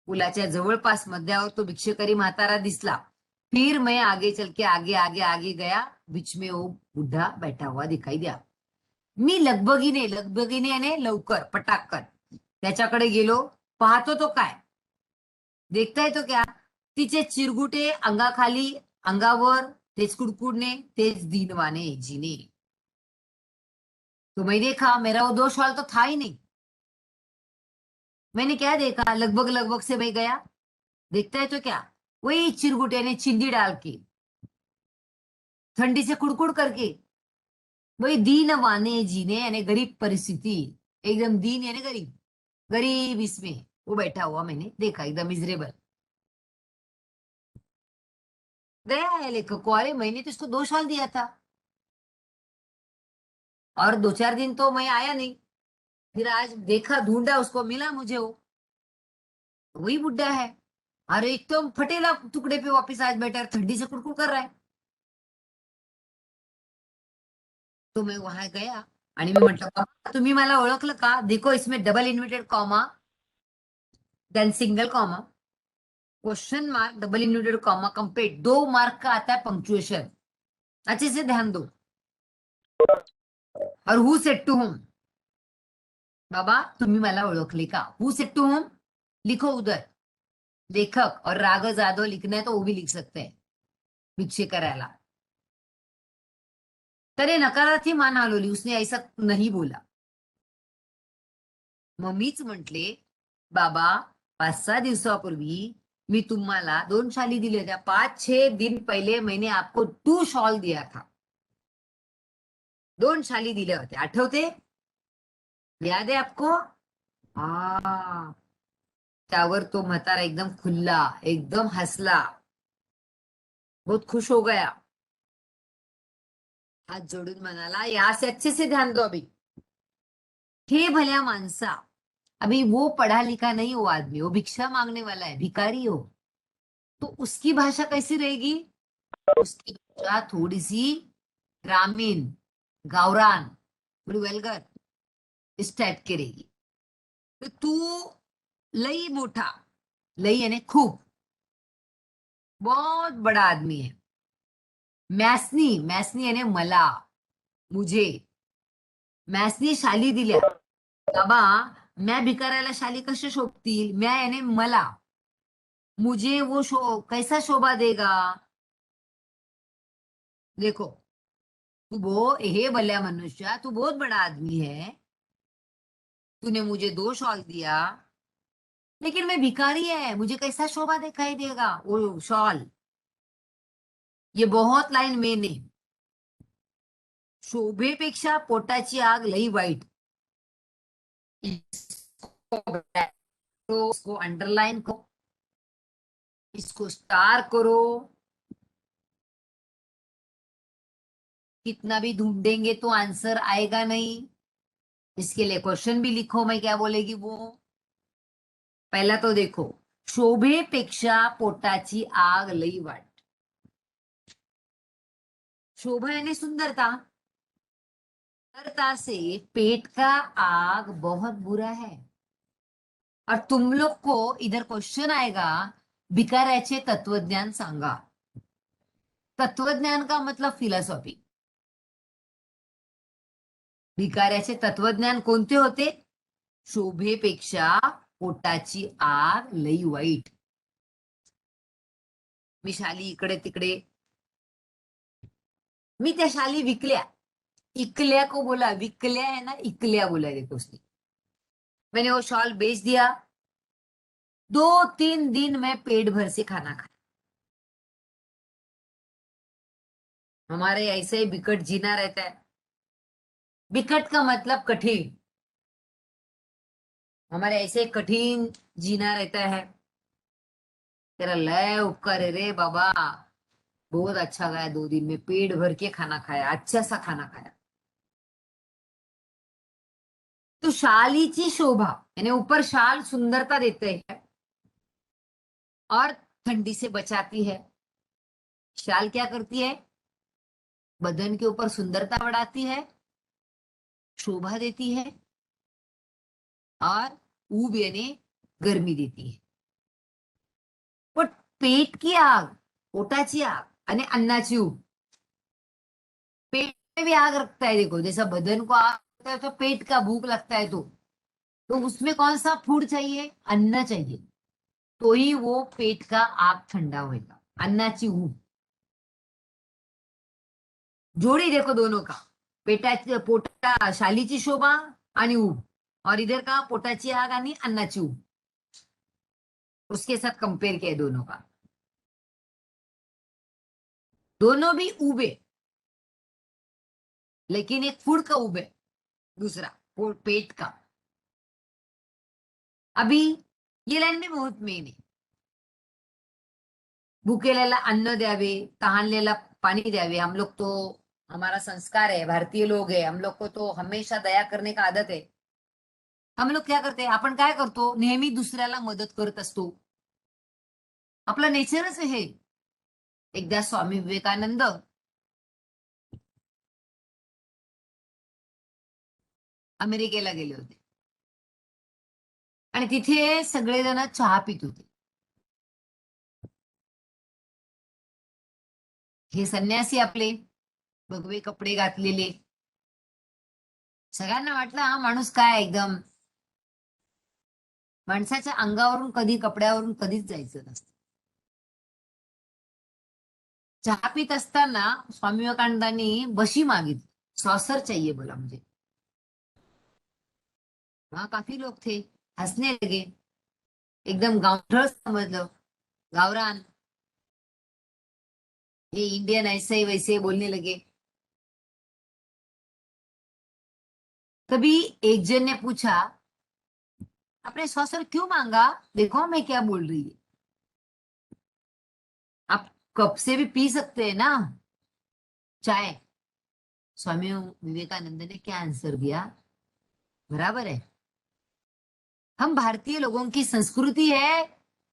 पुलाच्या जवळपास मध्यावर तो भिक्षेकरी म्हातारा दिसला। फिर मैं आगे चल के आगे आगे आगे गया, बीच में वो बुढ़ा बैठा हुआ दिखाई दिया। मी लगबगीने याने लवकर, पटाकन त्याच्याकडे गेलो। पाहतो तो काय, देखताय तो क्या, तिचे चिरगुटे अंगाखाली, अंगावर तेच कुडकुडणे, तेच दीनवाने जीने। तो मैं देखा, मेरा वो 2 शॉल तो था ही नहीं। मैंने क्या देखा, लगभग लगभग से मैं गया, देखता है तो क्या, वही चिरगुटे ने चिंदी डाल के, ठंडी से कुड़कुड़ करके, वही दीन वाने जीने यानी गरीब परिस्थिति, एकदम दीन यानी गरीब, गरीब इसमें वो बैठा हुआ मैंने देखा, एकदम मिजरेबल। गया है लेखक को, अरे मैंने तो इसको 2 शॉल दिया था और 2-4 दिन तो मैं आया नहीं, फिर आज देखा, ढूंढा, उसको मिला मुझे, वो वही बुड्ढा है। अरे एकदम फटेला तुकडे पे वापस आज बैठा है, ठंडी से कुड़कुड़ कर रहा है। तो मैं वहां गया आणि मी म्हटलं, "बाबा, तुम्ही मला ओळखलं का? देखो इसमें double inverted comma, then single comma, question mark, double inverted comma, complete, 2 mark का आता है पंक्चुएशन। अच्छे से ध्यान दो। और हु सेड टू होम, बाबा तुम्ही मला ओळखले का? हु सेड टू होम, लिखो उधर। लेखक और राघव जाधव लिखना है तो वो भी लिख सकते हैं, भिक्षे करायला। त्याने नकारार्थी मान हलवली, उसने ऐसा नहीं बोला। मग मीच म्हटले, बाबा 5-6 दिवसापूर्वी मी तुम्हाला 2 शाली दिल्या होत्या, 5-6 दिन पहले मैंने आपको 2 शॉल दिया था, 2 शाली दिल्या होत्या, आठवते? याद है आपको? हा। त्यावर तो म्हातारा एकदम खुल्ला, एकदम हसला, बहुत खुश हो गया, हाथ जोड़ून म्हणाला, यहाँ से अच्छे से ध्यान दो अभी। हे भल्या माणसा, अभी वो पढ़ा लिखा नहीं, वो आदमी, वो भिक्षा मांगने वाला है, भिखारी हो, तो उसकी भाषा कैसी रहेगी? उसकी भाषा थोड़ी सी ग्रामीण, गावरान, थोड़ी वेलगर, इस टाइप की रहेगी। तो तू लई मोठा, लई यानी खूब, बहुत बड़ा आदमी है। मॅसनी, मॅसनी यानी मला, मुझे, मॅसनी शाली दिल्या। बाबा, मैं भिकाऱ्याला शाली कशा शोभतील? मैं यानी मला, मुझे वो कैसा शोभा देगा? देखो, हे भल्या मनुष्य, तू बहुत बड़ा आदमी है, तूने मुझे 2 शॉल दिया, लेकिन मैं भिखारी है, मुझे कैसा शोभा दिखाई देगा वो शॉल? ये बहुत लाइन मैंने, शोभेपेक्षा पोटाची आग लई वाईट। इसको अंडरलाइन करो, इसको स्टार करो, कितना भी ढूंढेंगे तो आंसर आएगा नहीं। इसके लिए क्वेश्चन भी लिखो, मैं क्या बोलेगी वो। पहला तो देखो, शोभेपेक्षा पोटाची आग लई वाट। शोभा यानी सुंदरता, सुंदरता से पेट का आग बहुत बुरा है। और तुम लोग को इधर क्वेश्चन आएगा, भिकाऱ्याचे तत्वज्ञान सांगा। तत्वज्ञान का मतलब फिलॉसॉफी। भिकाऱ्याचे तत्वज्ञान कोणते होते? शोभेपेक्षा पोटाची आग लई वाईट। मी शाली इकडे तिकडे, मी त्या शाली विकल्या, इकल्या को बोला, विकल्या है ना, इकल्या बोला, देखो उसने। मैंने वो शॉल बेच दिया, 2-3 दिन में पेट भर से खाना खाया। हमारे ऐसे ही बिकट जीना रहता है। बिकट का मतलब कठिन, हमारे ऐसे कठिन जीना रहता है। तेरा लय उपकार है रे बाबा, बहुत अच्छा गया, 2 दिन में पेट भर के खाना खाया, अच्छा सा खाना खाया। तो शालीची शोभा यानी ऊपर शाल सुंदरता देते हैं और ठंडी से बचाती है। शाल क्या करती है? बदन के ऊपर सुंदरता बढ़ाती है, शोभा देती है, और ऊब यानी गर्मी देती है। पण पेट की आग, पोटाची आग आणि अन्नाची ऊब, पेट में भी आग रखता है। देखो, जैसा बदन को आग लगता है तो पेट का भूख लगता है, तो उसमें कौन सा फूड चाहिए? अन्न चाहिए, तो ही वो पेट का आग ठंडा होगा। अन्नाची ऊब, जोड़ी देखो दोनों का, पेटाची, पोटा शालीची शोभा आणि ऊब, और इधर का पोटाची आग आणि अन्नाची ऊब, उसके साथ कंपेयर किया दोनों का। दोनों भी ऊबे, लेकिन एक फूड का ऊब है, दूसरा पेट का। अभी ये लाइन में बहुत मेन है। भुकेलेला अन्न द्यावे, तहानलेला पानी द्यावे। हम लोग तो, हमारा संस्कार है, भारतीय लोग है, हम लोग को तो हमेशा दया करने का आदत है। हम लोग क्या करते, आपण काय करतो, नेहमी दुसऱ्याला मदत करत असतो. आपलं नेचरच आहे हे. एकदा स्वामी विवेकानंद अमेरिकेला गेले होते आणि तिथे सगळेजण चहा पित होते. हे संन्यासी आपले भगवे कपडे घातलेले, सगळ्यांना वाटलं हा माणूस काय एकदम, माणसाच्या अंगावरून कधी कपड्यावरून कधीच जायचं नसतं. चहा पित असताना स्वामी विवेकानंदांनी बशी मागितली, सॉसर चाहिए बोला मुझे. वहां काफी लोग थे, हंसने लगे, एकदम गावठळ समजलं, गावरान, ये इंडियन ऐसे वैसे बोलने लगे. तभी एक जन ने पूछा, आपने सॉसर क्यों मांगा, देखो मैं क्या बोल रही है, आप कप से भी पी सकते हैं ना चाय. स्वामी विवेकानंद ने क्या आंसर दिया, बराबर है, हम भारतीय लोगों की संस्कृति है,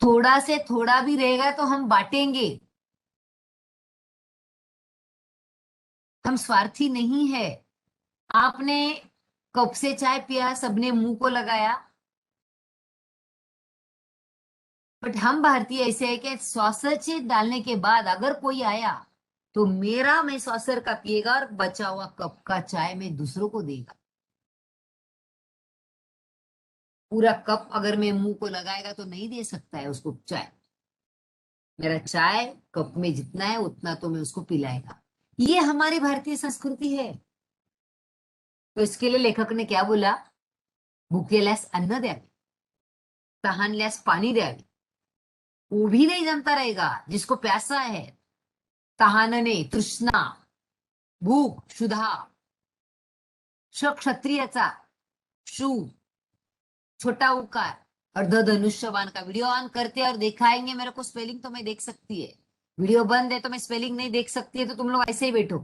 थोड़ा से थोड़ा भी रहेगा तो हम बांटेंगे, हम स्वार्थी नहीं है. आपने कप से चाय पिया, सबने मुंह को लगाया, बट हम भारतीय ऐसे है कि सॉसर से डालने के बाद अगर कोई आया तो मेरा मैं सॉसर का पिएगा और बचा हुआ कप का चाय में दूसरों को देगा. पूरा कप अगर मैं मुंह को लगाएगा तो नहीं दे सकता है उसको चाय. मेरा चाय कप में जितना है उतना तो मैं उसको पिलाएगा. ये हमारी भारतीय संस्कृति है. तो इसके लिए लेखक ने क्या बोला, भुकेल्यास अन्न द्यावे, तहानल्यास पाणी द्यावे. वो भी नहीं जमता रहेगा जिसको प्यासा है, तहानने, तृष्णा, भूक, क्षुधा, क्षत्रियाचा, शू, छोटा उकार, अर्धधनुष्यबाण का वीडियो ऑन करते और दिखाएंगे मेरे को स्पेलिंग तो मैं देख सकती है. वीडियो बंद है तो मैं स्पेलिंग नहीं देख सकती है, तो तुम लोग ऐसे ही बैठो.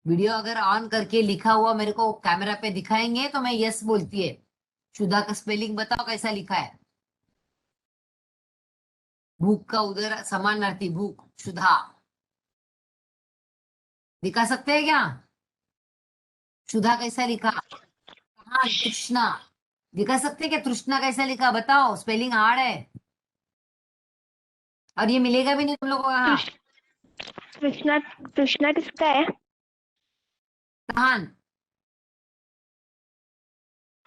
वीडियो अगर ऑन करके लिखा हुआ मेरे को कैमरा पे दिखाएंगे तो मैं यस बोलती है. क्षुधा का स्पेलिंग बताओ कैसा लिखा है. भूख का उधर समानार्थी भूख, क्षुधा, दिखा सकते हैं क्या, क्षुधा कैसा लिखा. हाँ, तृष्णा दिखा सकते हैं क्या, तृष्णा कैसा लिखा बताओ, स्पेलिंग हार्ड है और ये मिलेगा भी नहीं तुम लोगों को. हाँ, कृष्णा, कृष्णा किसका है? तहान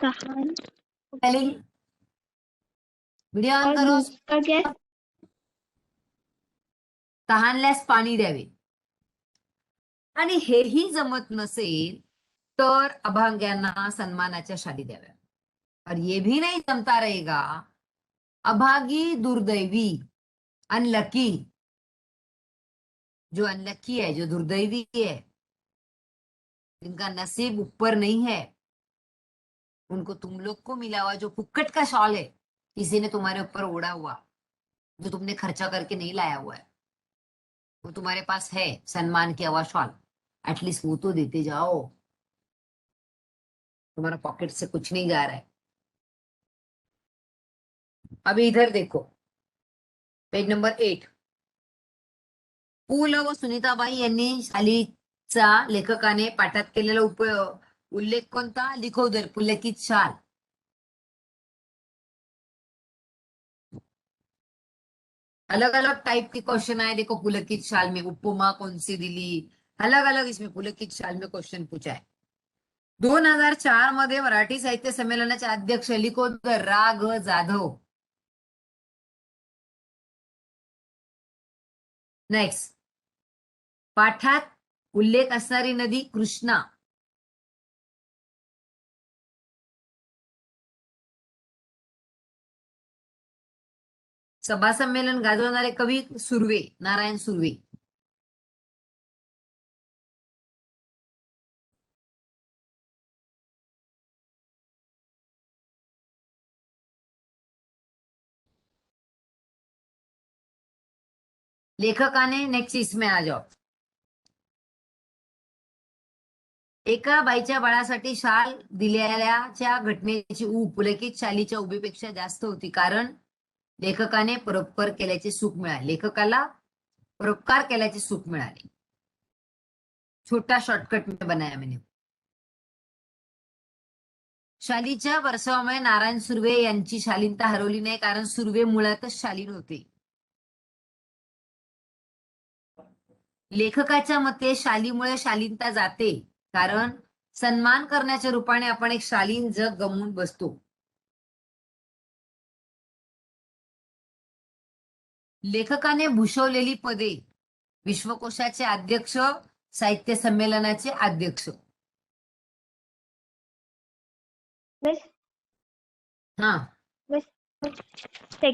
कहान. स्पेलिंग, वीडियो ऑन और करो. भूख का क्या है? तहानल्यास पाणी द्यावे. आणि हेही जमत नसेल तर अभाग्यांना सन्मानाच्या शाली द्याव्या. और ये भी नहीं जमता रहेगा, अभागी, दुर्दैवी, अनलकी, जो अनलकी है, जो दुर्दैवी है, जिनका नसीब ऊपर नहीं है, उनको तुम लोग को मिला हुआ जो फुक्कट का शॉल है, किसी ने तुम्हारे ऊपर ओढ़ा हुआ, जो तुमने खर्चा करके नहीं लाया हुआ है, वो तुम्हारे पास है, सम्मान किया हुआ शॉल, एटलीस्ट वो तो देते जाओ. तुम्हारा पॉकेट से कुछ नहीं जा रहा है. अभी इधर देखो, पेज नंबर 8. पु ल व सुनीताबाई यांनी शालीचा लेखकाने पाठात केलेला उल्लेख कोणता, लिखो उधर, पुलकित शाल. अलग अलग टाइप के क्वेश्चन आए देखो. पुलकित शाल में उपमा कौन सी दिली, अलग अलग इसमें पुलकित शाल में क्वेश्चन पूछा है. 2004 मध्ये मराठी साहित्य संमेलनाचे अध्यक्ष लिखो उधर, रा ग जाधव. नेक्स्ट, पाठात उल्लेख असणारी नदी कृष्णा. सभा संमेलन गाजवणारे कवी सुर्वे, नारायण सुर्वे. लेखकाने, नेक्स्ट इसमें आ जाओ, एका बाईच्या बाळासाठी शाल दिलेल्याच्या घटनेची ऊब उल्लेखित शालीच्या उभीपेक्षा जास्त होती, कारण लेखकाने परोपकार केल्याचे सुख मिळाले. लेखकाला परोपकार केल्याचे सुख मिळाले. छोटा शॉर्टकट में बनाया मैंने. शालीच्या वर्षावामुळे नारायण सुर्वे यांची शालीनता हरवली नाही, कारण सुर्वे मुळातच शालीन होते. लेखकाच्या मते शालीमुळे शालीनता जाते, कारण सन्मान करण्याच्या रूपाने आपण एक शालीन जग गमवून बसतो. लेखकाने भूषवलेली पदे: विश्वकोशाचे अध्यक्ष, साहित्य संमेलनाचे अध्यक्ष. मिस हाँ,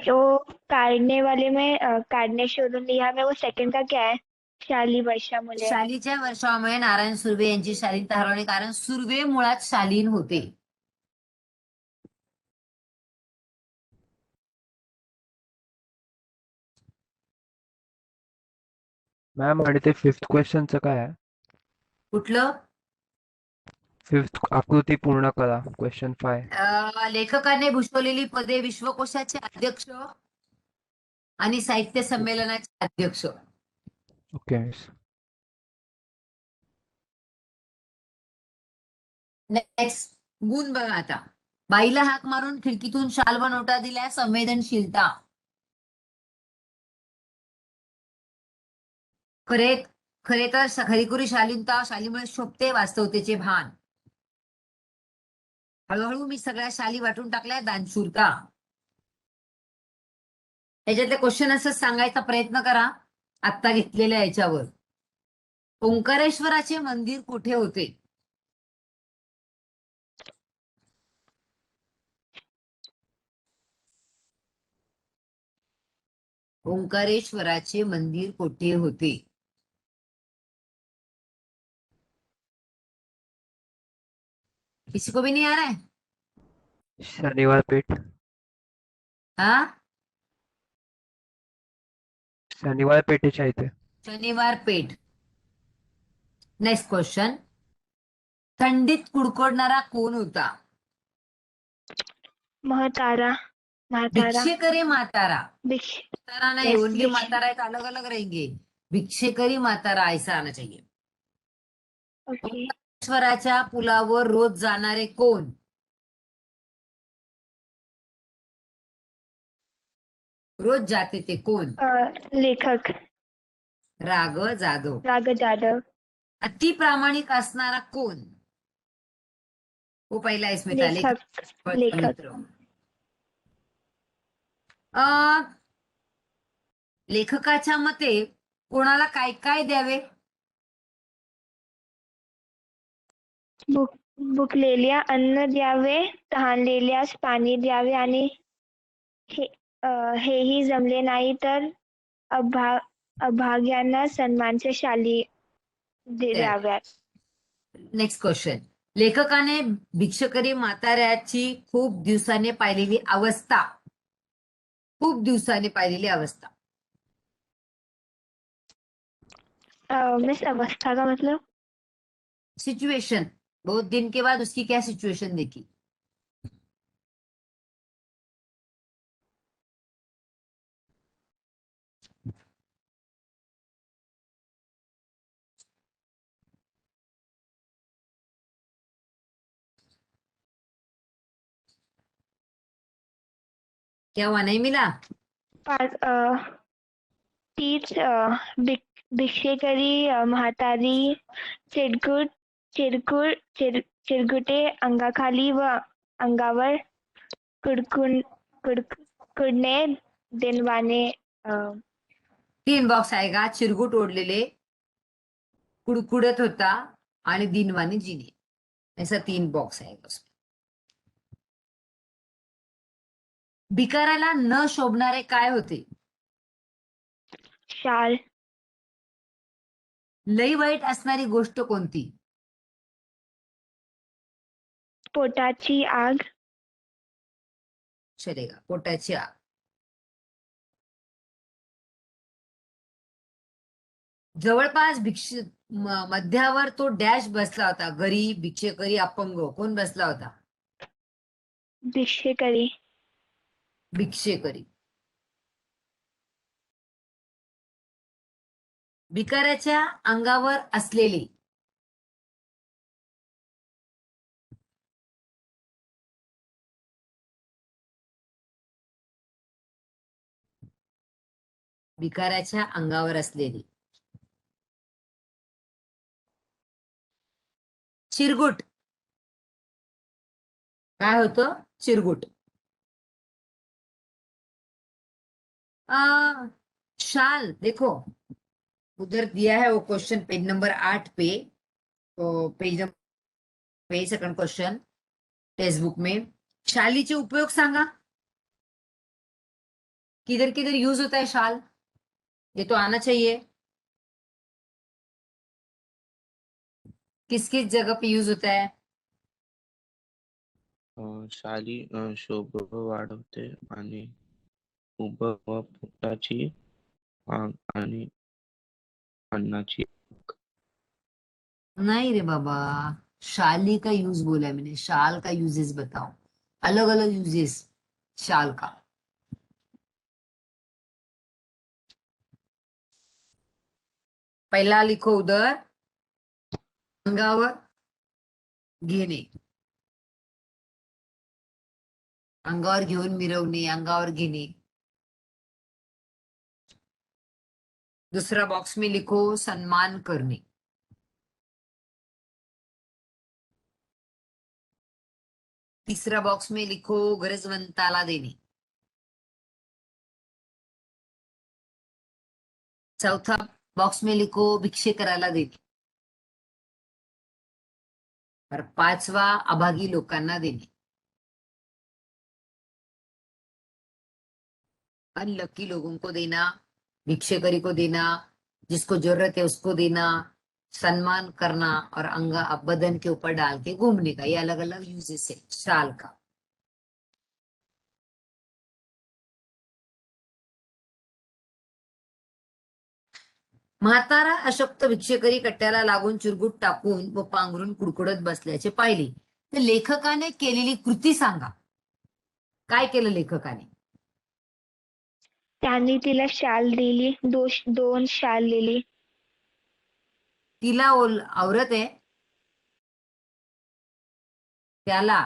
वो काटने वाले में काटने शोधून लिहा में वो सेकंड का क्या है? शाली वर्षा मुले. शालीच्या वर्षावामुळे नारायण सुर्वे यांची शालीनता हरवणे, कारण सुर्वे मुळात शालीन होते. मॅम आणि ते फिफ्थ क्वेश्चनचं काय आहे? कुठलं? फिफ्थ आकृती पूर्ण करा, क्वेश्चन 5. लेखकाने भूषवलेली पदे: विश्वकोशाचे अध्यक्ष आणि साहित्य संमेलनाचे अध्यक्ष. Okay miss. नेक्स्ट गुण बघा आता. बाईला हाक मारून खिडकीतून शाल व नोटा दिल्या, संवेदनशीलता. खरे तर खरीखुरी शालीनता शालीमुळे शोभते, वास्तवतेचे भान. हळूहळू मी सगळ्या शाली वाटून टाकल्या, दानशूरता. याच्यातले क्वेश्चन असं सांगायचा प्रयत्न करा आत्ता घेतलेल्या याच्यावर. ओंकारेश्वराचे मंदिर कुठे होते? ओंकारेश्वराचे मंदिर कुठे होते? किसी को भी नहीं आ रहा है? शनिवार पेठ. हाँ, शनिवार पेठेच्या इथे. शनिवार पेठ. Next question. थंडीत कुडकुडणारा कोण होता? महतारा. भिक्षेकरी म्हातारा. भिक्ष म्हातारा नहीं, Yes, ओनली भिक्ष- म्हातारा है तो अलग अलग रहेंगे. भिक्षेकरी म्हातारा ऐसा आना चाहिए. ओके. ओंकारेश्वराच्या पुलावर रोज जाणारे कोण? रोज जाते ते कोण? लेखक राग जाधव. राग जाधव. अति प्रामाणिक असणारा कोण? वो पहिला इसमें था, लेखक. मित्र. लेखकाच्या मते कोणाला काय काय द्यावे? भुकलेल्या अन्न द्यावे, तहानलेल्यास पाणी द्यावे आणि हेही जमले नाही तर अभाग्यांना सन्मानचे शाली द्याव्यात. Next question. लेखकाने भिक्षकरी म्हाताऱ्याची खूप दिवसाने पाहिलेली अवस्था. खूप दिवसाने पाहिलेली अवस्था. मिस अवस्था का मतलब? सिचुएशन. बहुत दिन के बाद उसकी क्या सिचुएशन देखी? क्या हुआ, नहीं मिला? तीच भिक्षेकरी म्हातारी चिरकुटे अंगाखाली व अंगावर कुडकुडणे दिनवाने. 3 बॉक्स आएगा. चिरगुट ओढलेले, कुडकुडत होता आणि दिनवाने जिने. ऐसा 3 बॉक्स आएगा उसमें. भिकाऱ्याला न शोभणारे काय होते? शाल. लई वाईट असणारी गोष्ट कोणती? पोटाची आग. चलेगा, पोटाची आग. जवळपास मध्यावर तो डॅश बसला होता. गरीब, भिक्षेकरी, अपंग कोण बसला होता? भिक्षेकरी. भिक्षेकरी. भिकाऱ्याच्या अंगावर असलेले भिकाऱ्याच्या अंगावर असलेले चिरगुट काय होतं? चिरगुट. शाल देखो उधर दिया है वो क्वेश्चन पेज नंबर 8 पे, तो page number second question text book में. शालीचे उपयोग सांगा. किधर किधर यूज होता है शाल? ये तो आना चाहिए. किस किस जगह पे यूज होता है? शाली शोभा वाढवते आणि उभं व पोटाची आग आणि अन्नाची. नहीं रे बाबा, शाली का यूज बोला है मैंने. शाल का यूजेस बताओ. अलग अलग यूजेस शाल का. पहला लिखो उधर, अंगावर घेणे. अंगावर घेऊन मिरवणे, अंगावर घेणे. दूसरा बॉक्स में लिखो सम्मान करणे. तीसरा बॉक्स में लिखो गरजवंताला देणे. चौथा बॉक्स में लिखो भिक्षे करायला देणे. और पांचवा अभागी लोकांना देणे. अनलकी लोगों को देना, भिक्षेकरी को देना, जिसको जरूरत है उसको देना, सम्मान करना और अंगा बदन के ऊपर डाल के घूमने का. ये अलग अलग यूजेस है शाल का. म्हातारा अशक्त भिक्षेकरी कट्ट्याला लागून चुरगुट टाकून व पांघरून कुडकुडत बसल्याचे पाहिले. तर लेखकाने केलेली कृती सांगा. काय केलं लेखकाने? त्यांनी तिला शाल दिली. दोन शाल दिली. तिला औरत आहे, त्याला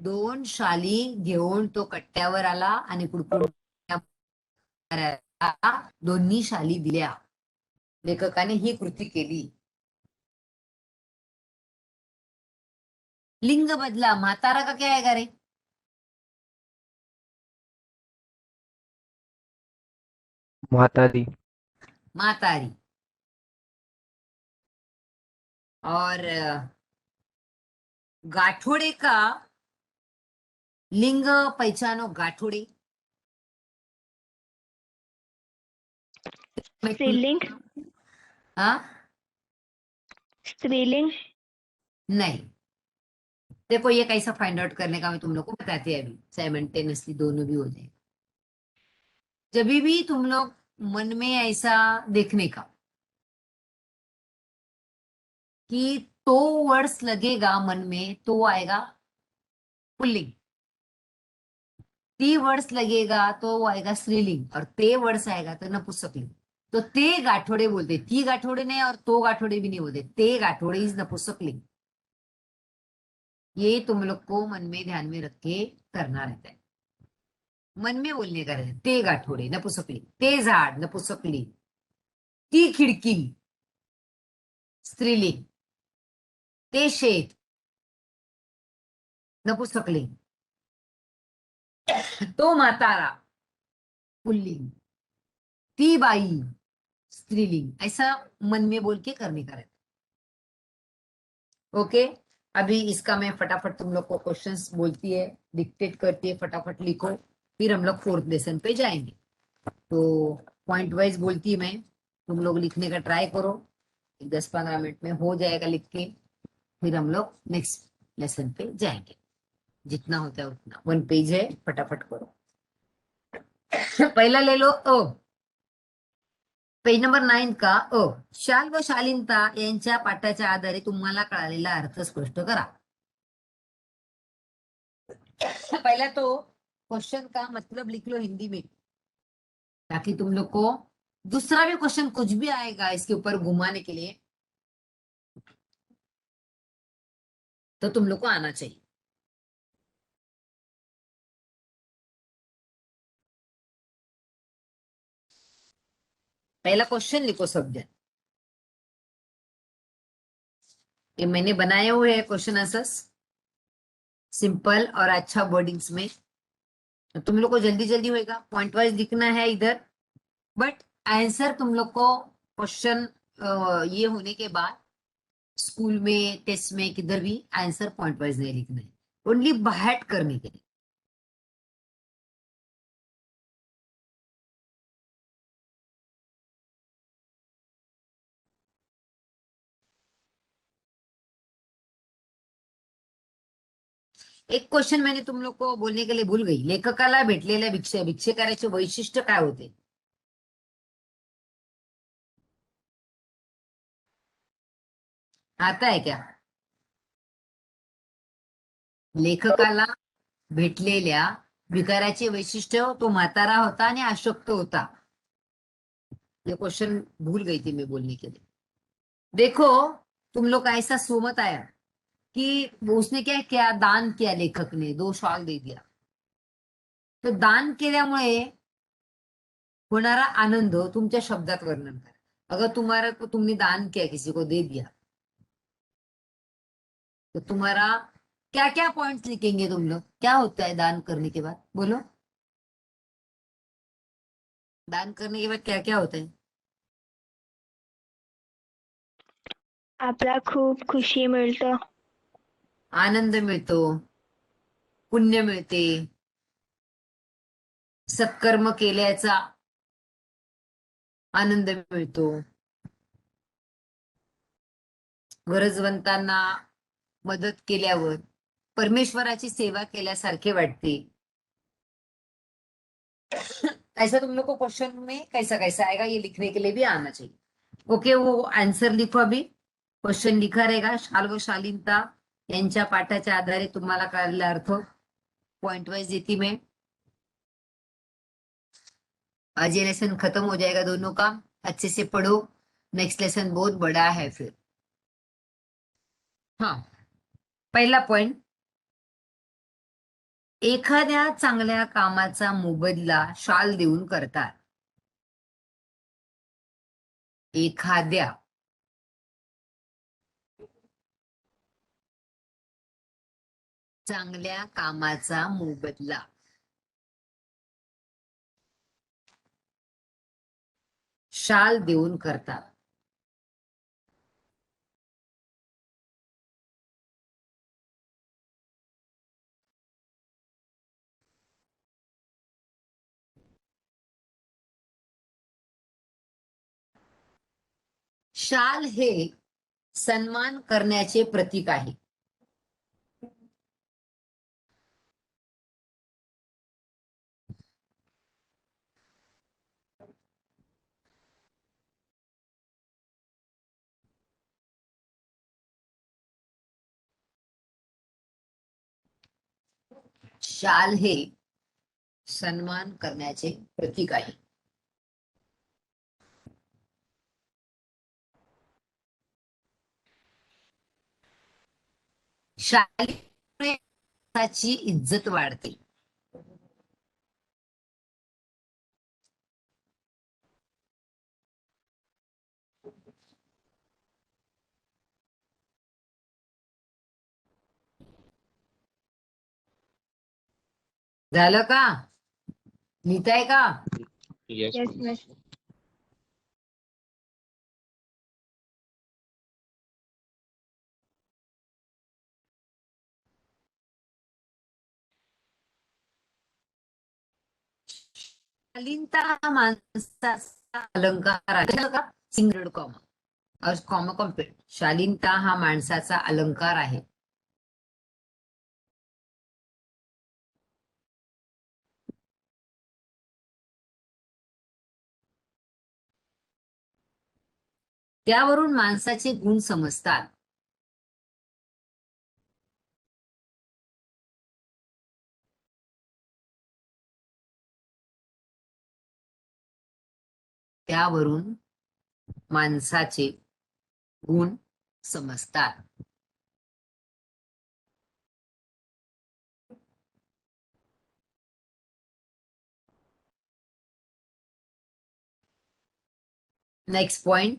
2 शाली घेऊन तो कट्ट्यावर आला आणि कुडकुड दोन्ही शाली दिल्या. लेखकाने ही कृती केली. लिंग बदला. म्हातारा का क्या है रे? म्हातारी. म्हातारी. और गाठोड़े का लिंग पहचानो. गाठोड़े स्त्रीलिंग. हाँ स्त्रीलिंग. नहीं. देखो ये कैसा फाइंड आउट करने का मैं तुम लोग को बताती है अभी. साइमल्टेनियसली दोनों भी हो जाए. जब भी तुम लोग मन में ऐसा देखने का कि तो वर्ड्स लगेगा मन में, तो वो आएगा पुल्लिंग. ती वर्ड्स लगेगा तो वो आएगा स्त्रीलिंग. और ते वर्ड्स आएगा तो नपुंसकलिंग. तो ते गाठोड़े बोलते. ती गाठोड़े नहीं और तो गाठोड़े भी नहीं बोलते. ते गाठोड़े इज नपुंसकलिंग. ये तुम लोग को मन में ध्यान में रख के करना रहता है. मन में बोलने का रहता है. ते गाठोड़े नपुंसकलिंग. ते झाड नपुंसकलिंग. ती खिडकी स्त्रीलिंग. ते शेत नपुंसकलिंग. तो म्हातारा पुल्लिंग. ती बाई स्त्रीलिंग. ऐसा मन में बोल के करने का रहता है. ओके. अभी इसका मैं फटाफट तुम लोग को क्वेश्चंस बोलती है, डिक्टेट करती है, फटाफट लिखो. फिर हम लोग 4th लेसन पे जाएंगे. तो पॉइंट वाइज बोलती है मैं, तुम लोग लिखने का ट्राई करो. 10-15 मिनट में हो जाएगा लिख के. फिर हम लोग नेक्स्ट लेसन पे जाएंगे. जितना होता है उतना. 1 पेज है, फटाफट करो. पहला ले लो. ओ पेज नंबर 9 का शाल व शालीनता यांच्या पाठाच्या आधारे तुम्हाला कळालेला अर्थ स्पष्ट करा. पहला तो क्वेश्चन का मतलब लिख लो हिंदी में, ताकि तुम लोग को दूसरा भी क्वेश्चन कुछ भी आएगा इसके ऊपर घुमाने के लिए तो तुम लोग को आना चाहिए. पहला क्वेश्चन लिखो सब जन. ये मैंने बनाए हुए हैं क्वेश्चन आंसर्स सिंपल और अच्छा वर्डिंग्स में. तो तुम लोग को जल्दी जल्दी होएगा, पॉइंट वाइज लिखना है इधर, बट आंसर तुम लोग को क्वेश्चन ये होने के बाद स्कूल में टेस्ट में किधर भी आंसर पॉइंट वाइज नहीं लिखना है, ओनली बाहट करने के लिए. एक क्वेश्चन मैंने तुम लोग को बोलने के लिए भूल गई. लेखकाला भेटलेल्या भिक्षेकाराचे वैशिष्ट्य काय होते? आता है क्या? लेखकाला भेटलेल्या भिकाऱ्याचे वैशिष्ट्य तो म्हातारा होता आणि अशक्त होता. ये क्वेश्चन भूल गई थी मैं बोलने के लिए. देखो तुम लोग का ऐसा सोमत आया कि उसने क्या किया, दान किया, लेखक ने 2 शॉल दे दिया. तो दान केल्यामुळे होणारा आनंद तुमच्या शब्दात वर्णन करा. अगर तुम्हारा तुमने दान किया, किसी को दे दिया, तो तुम्हारा क्या क्या पॉइंट्स लिखेंगे तुम लोग? क्या होता है दान करने के बाद? बोलो, दान करने के बाद क्या क्या होता है? आपला खूप खुशी मिळतं. आनंद मिळतो, पुण्य मिळते, सत्कर्म केल्याचा आनंद मिळतो, गरजवंतांना मदत केल्यावर परमेश्वराची सेवा केल्यासारखे वाटते. ऐसा तुम लोग को क्वेश्चन में कैसा कैसा आएगा ये लिखने के लिए भी आना चाहिए. ओके, वो आंसर लिखो. अभी क्वेश्चन लिखा रहेगा. शाल व शालीनता यांच्या पाठाच्या आधारे तुम्हाला कळलेला अर्थ पॉइंट वाइज देती मैं. आज ये लेसन खत्म हो जाएगा दोनों का. अच्छे से पढ़ो, नेक्स्ट लेसन बहुत बड़ा है फिर. हाँ, पहिला पॉइंट, एखाद्या चांगल्या कामाचा मोबदला शाल देऊन करतात. एखाद्या चांगल्या कामाचा मोबदला शाल देऊन करतात. शाल हे सन्मान करण्याचे प्रतीक आहे. शाल हे सन्मान करण्याचे प्रतीक आहे. शालीमुळे माणसाची इज्जत वाढते. झालं का? लिहिताय का? Yes, yes ma'am. मिस. शालीनता हा माणसाचा अलंकार आहे. सिंगल कॉमा और कॉमा कॉम्प्लीट. शालीनता हा माणसाचा अलंकार आहे. त्यावरून माणसाचे गुण समजतात. त्यावरून माणसाचे गुण समजतात. Next point.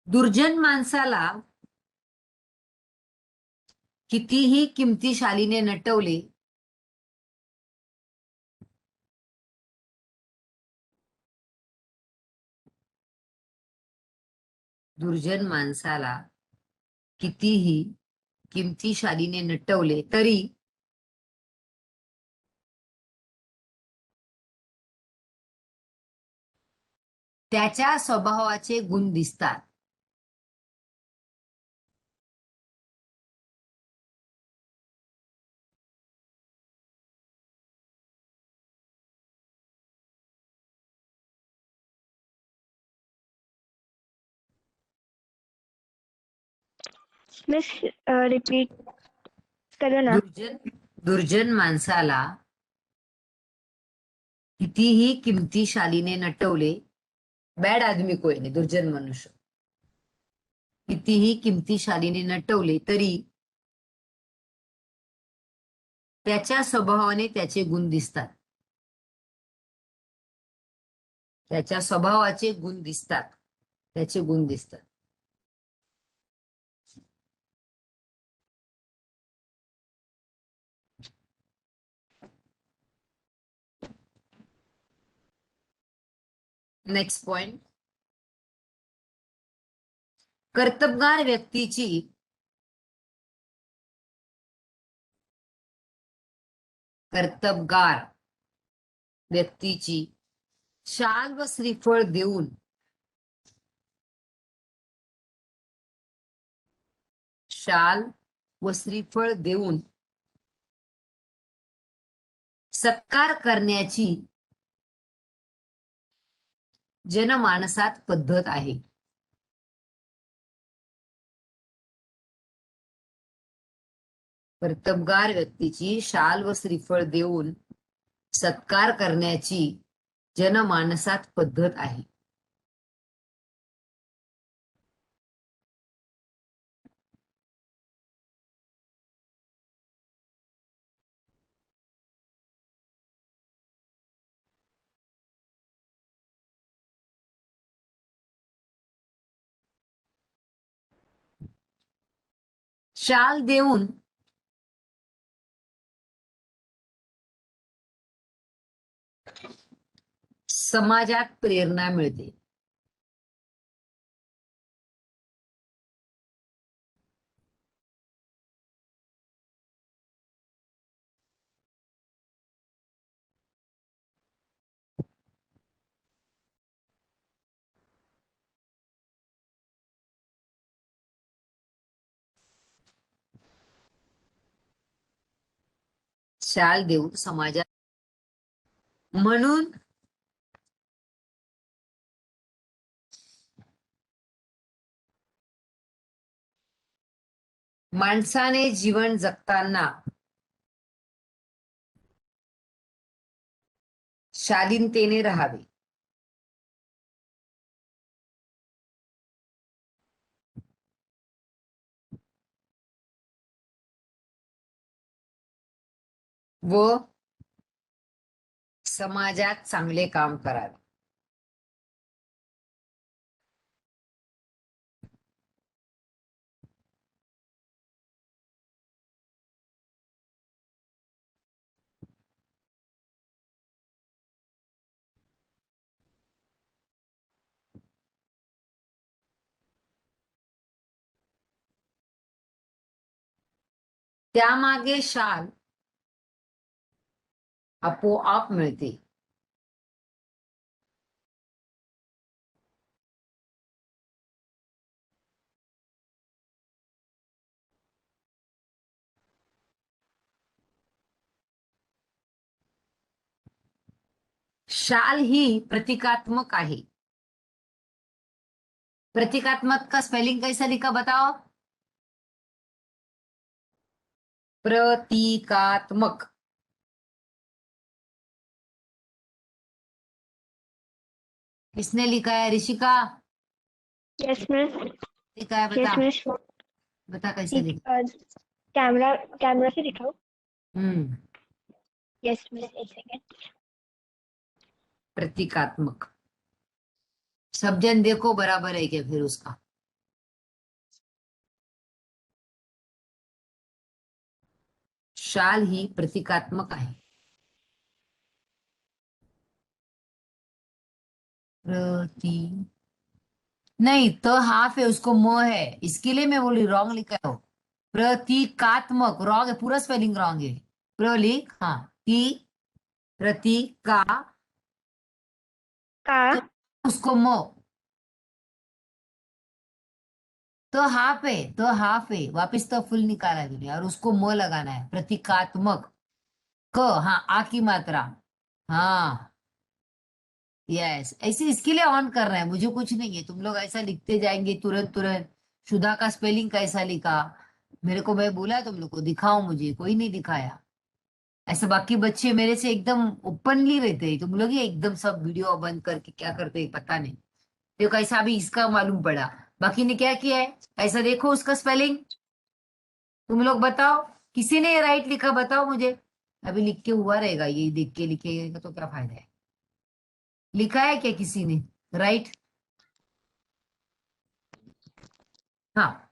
दुर्जन माणसाला कितीही किमतीशालीने नटवले दुर्जन माणसाला कितीही किमतीशालीने नटवले तरी त्याच्या स्वभावाचे गुण दिसतात. मिस रिपीट करो ना. दुर्जन माणसाला कितीही किमतीशालीने नटवले, बॅड आदमी कोई नाही, दुर्जन मनुष्य, कितीही किमतीशालीने नटवले तरी त्याच्या स्वभावाने त्याचे गुण दिसतात. त्याच्या स्वभावाचे गुण दिसतात. त्याचे गुण दिसतात. Next point. कर्तबगार व्यक्तीची शाल व श्रीफळ देऊन सत्कार करण्याची जनमानसात पद्धत आहे. कर्तबगार व्यक्तीची शाल व श्रीफळ देऊन सत्कार करण्याची जनमानसात पद्धत आहे. शाल देऊन समाजात प्रेरणा मिळते. शाल देऊन समाजात म्हणून माणसाने जीवन जगताना शालीनतेने राहावे. व समाजात चांगले काम करावे. त्यामागे शाल आपोआप मिळते. शाल ही प्रतीकात्मक आहे. प्रतीकात्मक का स्पेलिंग कैसा लिखा बताओ. प्रतीकात्मक. किसने लिखा है? Rishika yes miss. लिखा है. बता यस मिस. बता कैसे लिखा. कैमरा कैमरा से दिखाओ. हम्म. यस मिस, एक सेकेंड. प्रतीकात्मक. सब जन देखो बराबर है क्या फिर उसका. शाल ही प्रतीकात्मक आहे. प्रती नहीं तो हाफ है, उसको म है, इसके लिए मैं बोली रॉन्ग लिखा है वो. प्रतीकात्मक रॉन्ग है, पूरा स्पेलिंग रॉन्ग है. प्रलिख हाँ. ती प्रतीका का. उसको म. तो हाफ है वापिस तो फुल निकाला है तूने और उसको म लगाना है. प्रतीकात्मक. क हाँ आ की मात्रा. हाँ यस. ऐसे इसके लिए ऑन कर रहे हैं, मुझे कुछ नहीं है. तुम लोग ऐसा लिखते जाएंगे तुरंत तुरंत. सुधा का स्पेलिंग कैसा लिखा मेरे को, मैं बोला तुम लोग को दिखाओ, मुझे कोई नहीं दिखाया. ऐसे बाकी बच्चे मेरे से एकदम ओपनली रहते हैं, तुम लोग ही एकदम सब वीडियो बंद करके क्या करते हैं पता नहीं. देखो कैसा अभी इसका मालूम पड़ा. बाकी ने क्या किया है ऐसा देखो उसका स्पेलिंग. तुम लोग बताओ किसी ने राइट लिखा बताओ मुझे. अभी लिख के हुआ रहेगा, ये देख के लिखेगा तो क्या फायदा है. लिखा है क्या किसी ने राइट. हाँ.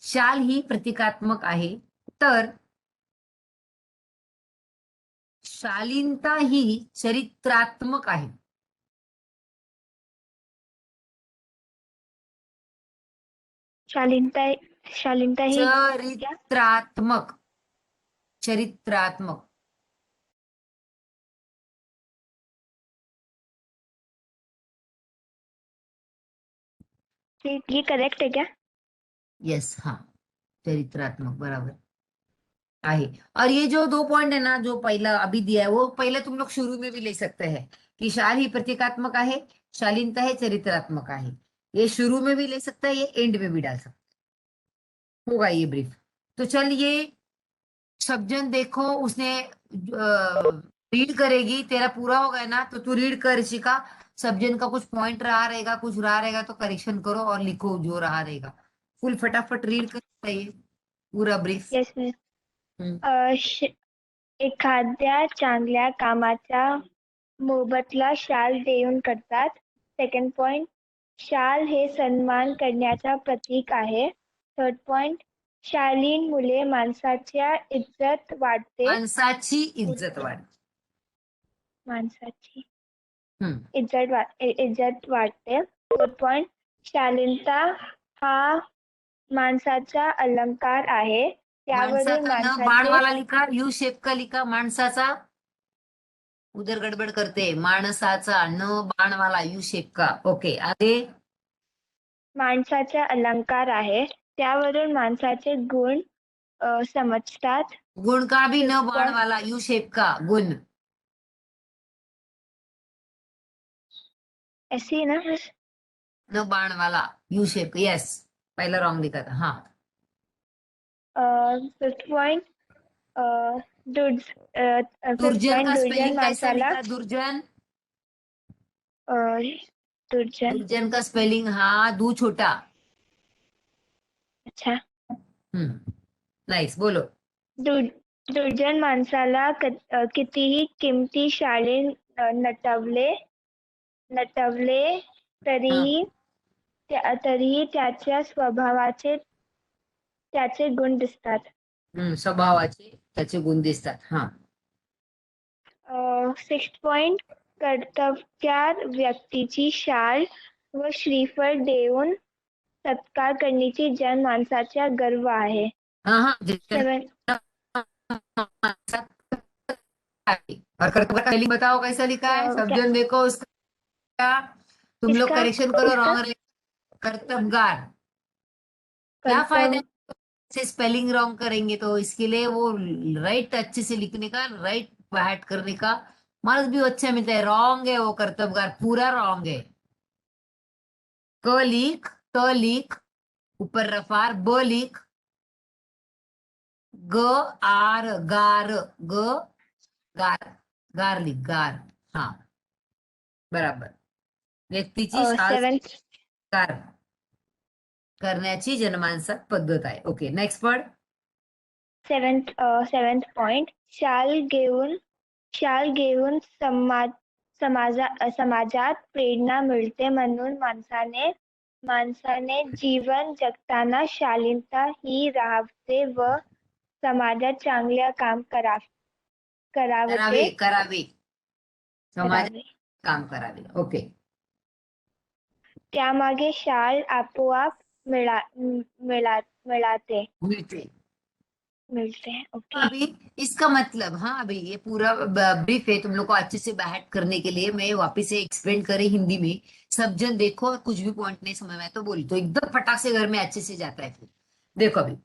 शाल ही प्रतीकात्मक आहे तर शालीनता ही चरित्रात्मक आहे. शालीनता. शालीनता ही क्या. चरित्रात्मक. चरित्रात्मक. ये करेक्ट है क्या. यस हाँ. चरित्रात्मक बराबर आहे. और ये जो 2 पॉइंट है ना जो पहला अभी दिया है वो पहले तुम लोग शुरू में भी ले सकते हैं कि शाल ही प्रतीकात्मक आहे, शालीनता है चरित्रात्मक आहे. ये शुरू में भी ले सकता है, ये एंड में भी डाल सकता है. होगा ये ब्रीफ. तो चल ये सब जन देखो उसने रीड करेगी. तेरा पूरा हो गया ना तो तू रीड कर ऋषिका. सब जन का कुछ पॉइंट रहा रहेगा, कुछ रहा रहेगा तो करेक्शन करो और लिखो जो रहा रहेगा. फुल फटाफट रीड कर चाहिए पूरा ब्रीफ. Yes miss. एखाद्या चांगल्या कामाचा मोबदला शाल देऊन करतात. Second point. शाल हे सन्मान करण्याचा प्रतीक आहे. Third point. शालीन मुले माणसाच्या इज्जत वाढते. माणसाची इज्जत वाढ. माणसाची हम्म. इज्जत वाढते. Fourth point. शालीनता हा माणसाचा अलंकार आहे. त्यावरून माणसाचा न बाण माणसाचे वाला लिखा, यू शेप का लिखा. माणसाचा उधर गडबड करते. माणसाचा न बाण वाला यू शेप का. ओके आगे. माणसाचा अलंकार आहे. त्यावरून माणसाचे गुण समजतात. गुण का भी न Fifth बाण point. वाला यू शेप का गुण. ऐसी है ना. न बाण वाला यू शेप. यस पहला रॉन्ग लिखा था. हाँ. Fifth point. फिफ्थ दुर्जन पॉइंट. का दुर्जन स्पेलिंग कैसा माणसाला लिखा. दुर्जन. दुर्जन. दुर्जन का स्पेलिंग हाँ दू छोटा. अच्छा. नाइस बोलो. दुर्जन माणसाला कितीही किमती शाळे नटवले हाँ. तरीही त्याच्या स्वभावाचे त्याचे गुण दिसतात. स्वभावाचे त्याचे गुण दिसतात. हाँ. Sixth point. कर्तव्यात व्यक्तीची शाल व श्रीफळ देऊन सत्कार करण्याची जन माणसाचा गर्व आहे. हाँ हाँ. सेवन. और कर्तव्य का स्पेलिंग बताओ कैसा लिखा है. सब जन देखो उसका. तुम लोग इसका करेक्शन करो इसका रॉन्ग. कर्तव्यगार. क्या फायदा है से स्पेलिंग रॉन्ग करेंगे तो इसके लिए वो राइट अच्छे से लिखने का, राइट ऐड करने का मार्क्स भी अच्छे मिलते हैं। रॉन्ग है वो कर्तव्यकार, पूरा रॉन्ग है। क लिख, त लिख, ऊपर रफार, ब लिख, ग आर गार, ग गार, गार लिख, गार। हाँ, बराबर. व्यक्तीची शाल सेवेंथ स्वीकार करण्याची जनमानसात पद्धत आहे. Okay, next word. Seventh point, शाल घेऊन समाजात प्रेरणा मिळते म्हणून माणसाने जीवन जगताना शालीनता ही राहावे व समाजात चांगले काम करावते करावे. समाजात करावे. काम करावे. ओके. त्यामागे शाल आपोआप मिळते. ओके. अभी इसका मतलब, हाँ, अभी ये पूरा ब्रीफ है तुम लोग को अच्छे से बैठ करने के लिए. मैं वापस से एक्सप्लेन करे हिंदी में. सब जन देखो, और कुछ भी पॉइंट नहीं समझ में आया तो बोल, तो एकदम फटाक से घर में अच्छे से जाता है फिर. देखो अभी,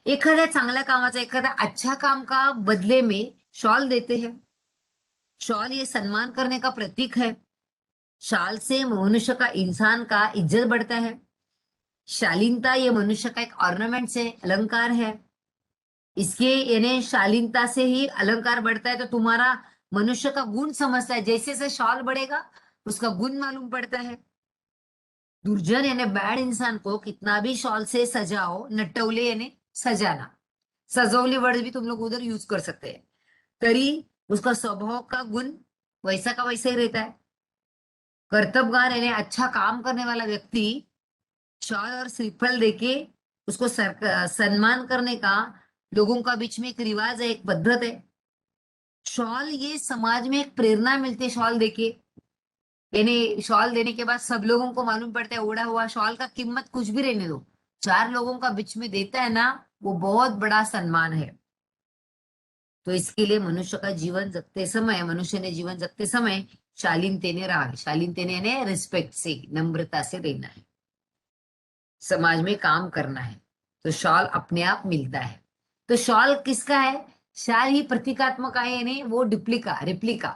एखाद्या चांगल्या कामाचा, एखाद्या अच्छा काम का बदले में शॉल देते हैं. शॉल ये सम्मान करने का प्रतीक है. शाल से मनुष्य का, इंसान का इज्जत बढ़ता है. शालीनता ये मनुष्य का एक ऑर्नामेंट है, अलंकार है. इसके यानी शालीनता से ही अलंकार बढ़ता है, तो तुम्हारा मनुष्य का गुण समझता है. जैसे जैसे शॉल बढ़ेगा उसका गुण मालूम पड़ता है. दुर्जन यानी बैड इंसान को कितना भी शॉल से सजाओ, नटवले यानी सजाना, सजवली वर्ड भी तुम लोग उधर यूज कर सकते हैं, तरी उसका स्वभाव का गुण वैसा का वैसा ही रहता है. कर्तव्यगार यानी अच्छा काम करने वाला व्यक्ति शॉल और श्रीफल देके उसको सम्मान करने का लोगों का बीच में एक रिवाज है, एक पद्धत है. शॉल ये समाज में एक प्रेरणा मिलती है शॉल देके. यानी शॉल देने के बाद सब लोगों को मालूम पड़ता है ओढ़ा हुआ शॉल का कीमत कुछ भी रहने दो, चार लोगों का बीच में देता है ना, वो बहुत बड़ा सम्मान है. तो इसके लिए मनुष्य ने जीवन जगते समय शालीनतेने रहा. शालीनतेने यानी रिस्पेक्ट से, नम्रता से रहना है, समाज में काम करना है. तो शॉल अपने आप मिलता है. तो शॉल किसका है? शाल ही प्रतीकात्मक है, यानी वो रिप्लिका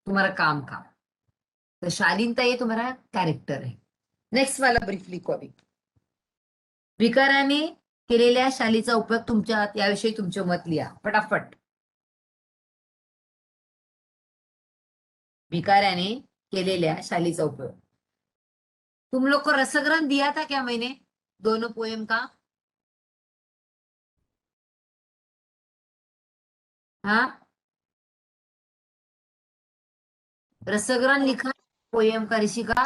तुम्हारा काम का. तो शालीनता ये तुम्हारा कैरेक्टर है. नेक्स्ट वाला ब्रीफ लिखो अभी. विकाराने केलेल्या शालीचा उपयोग तुमच्या याविषयी तुमचे मत लिहा फटाफट. भिकाऱ्याने केलेल्या शालीचा उपयोग. तुम लोग को रसग्रहण दिया था क्या मैंने, दोनों पोएम का? हाँ, रसग्रहण लिखा पोएम का ऋषि का?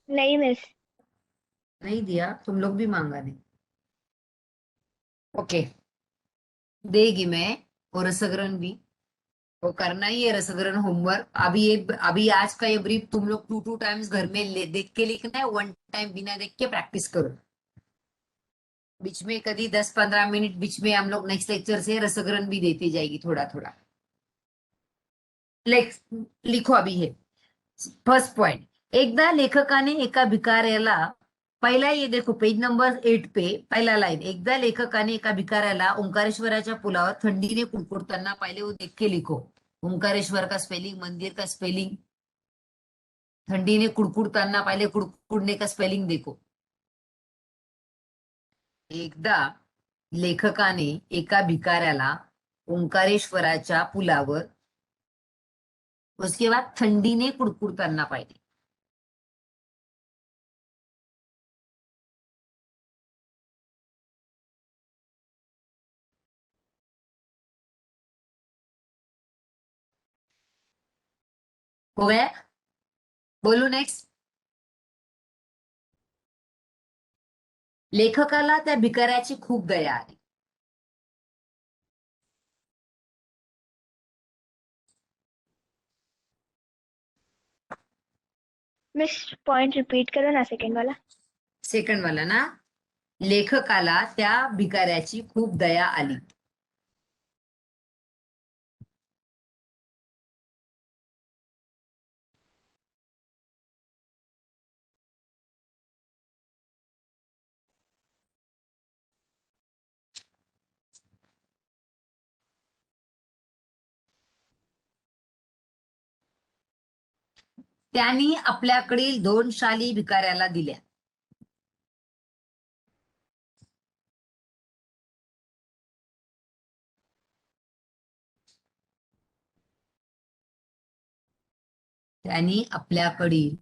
नहीं मिस. नहीं दिया, तुम लोग भी मांगा नहीं. ओके, देगी मैं वो रसग्रहण भी. वो करना ही है रसग्रहण होमवर्क. अभी आज का ये ब्रीफ तुम लोग 2 टाइम्स घर में देख के लिखना है, 1 टाइम बिना देख के प्रैक्टिस करो. बीच में कभी 10-15 मिनट बीच में हम लोग नेक्स्ट लेक्चर से रसग्रहण भी देती जाएगी थोड़ा थोड़ा. लिखो अभी है फर्स्ट पॉइंट. एकदा लेखकाने एका भिकाऱ्याला, पहिला ये देखो पेज नंबर 8 पे पहिला लाइन. एकदा लेखकाने एका भिकाऱ्याला ओंकारेश्वराच्या पुलावर थंडीने कुडकुडताना पाहिले, वो देख के लिखो. ओंकारेश्वर का स्पेलिंग, मंदिर का स्पेलिंग, थंडीने कुडकुडताना पाहिले, कुडकुडने का स्पेलिंग देखो. एकदा लेखकाने एका भिकाऱ्याला ओंकारेश्वराच्या पुलावर, उसके बाद थंडीने कुडकुडताना पाहिले. हो गया? बोलू नेक्स्ट. लेखकाला त्या भिकाऱ्याची खूप दया आली. मिस पॉइंट रिपीट करो ना, सेकंड वाला. सेकंड वाला ना, लेखकाला त्या भिकाऱ्याची खूप दया आली. त्यांनी आपल्याकडील 2 शाली भिकाऱ्याला दिल्या. त्यांनी आपल्याकडील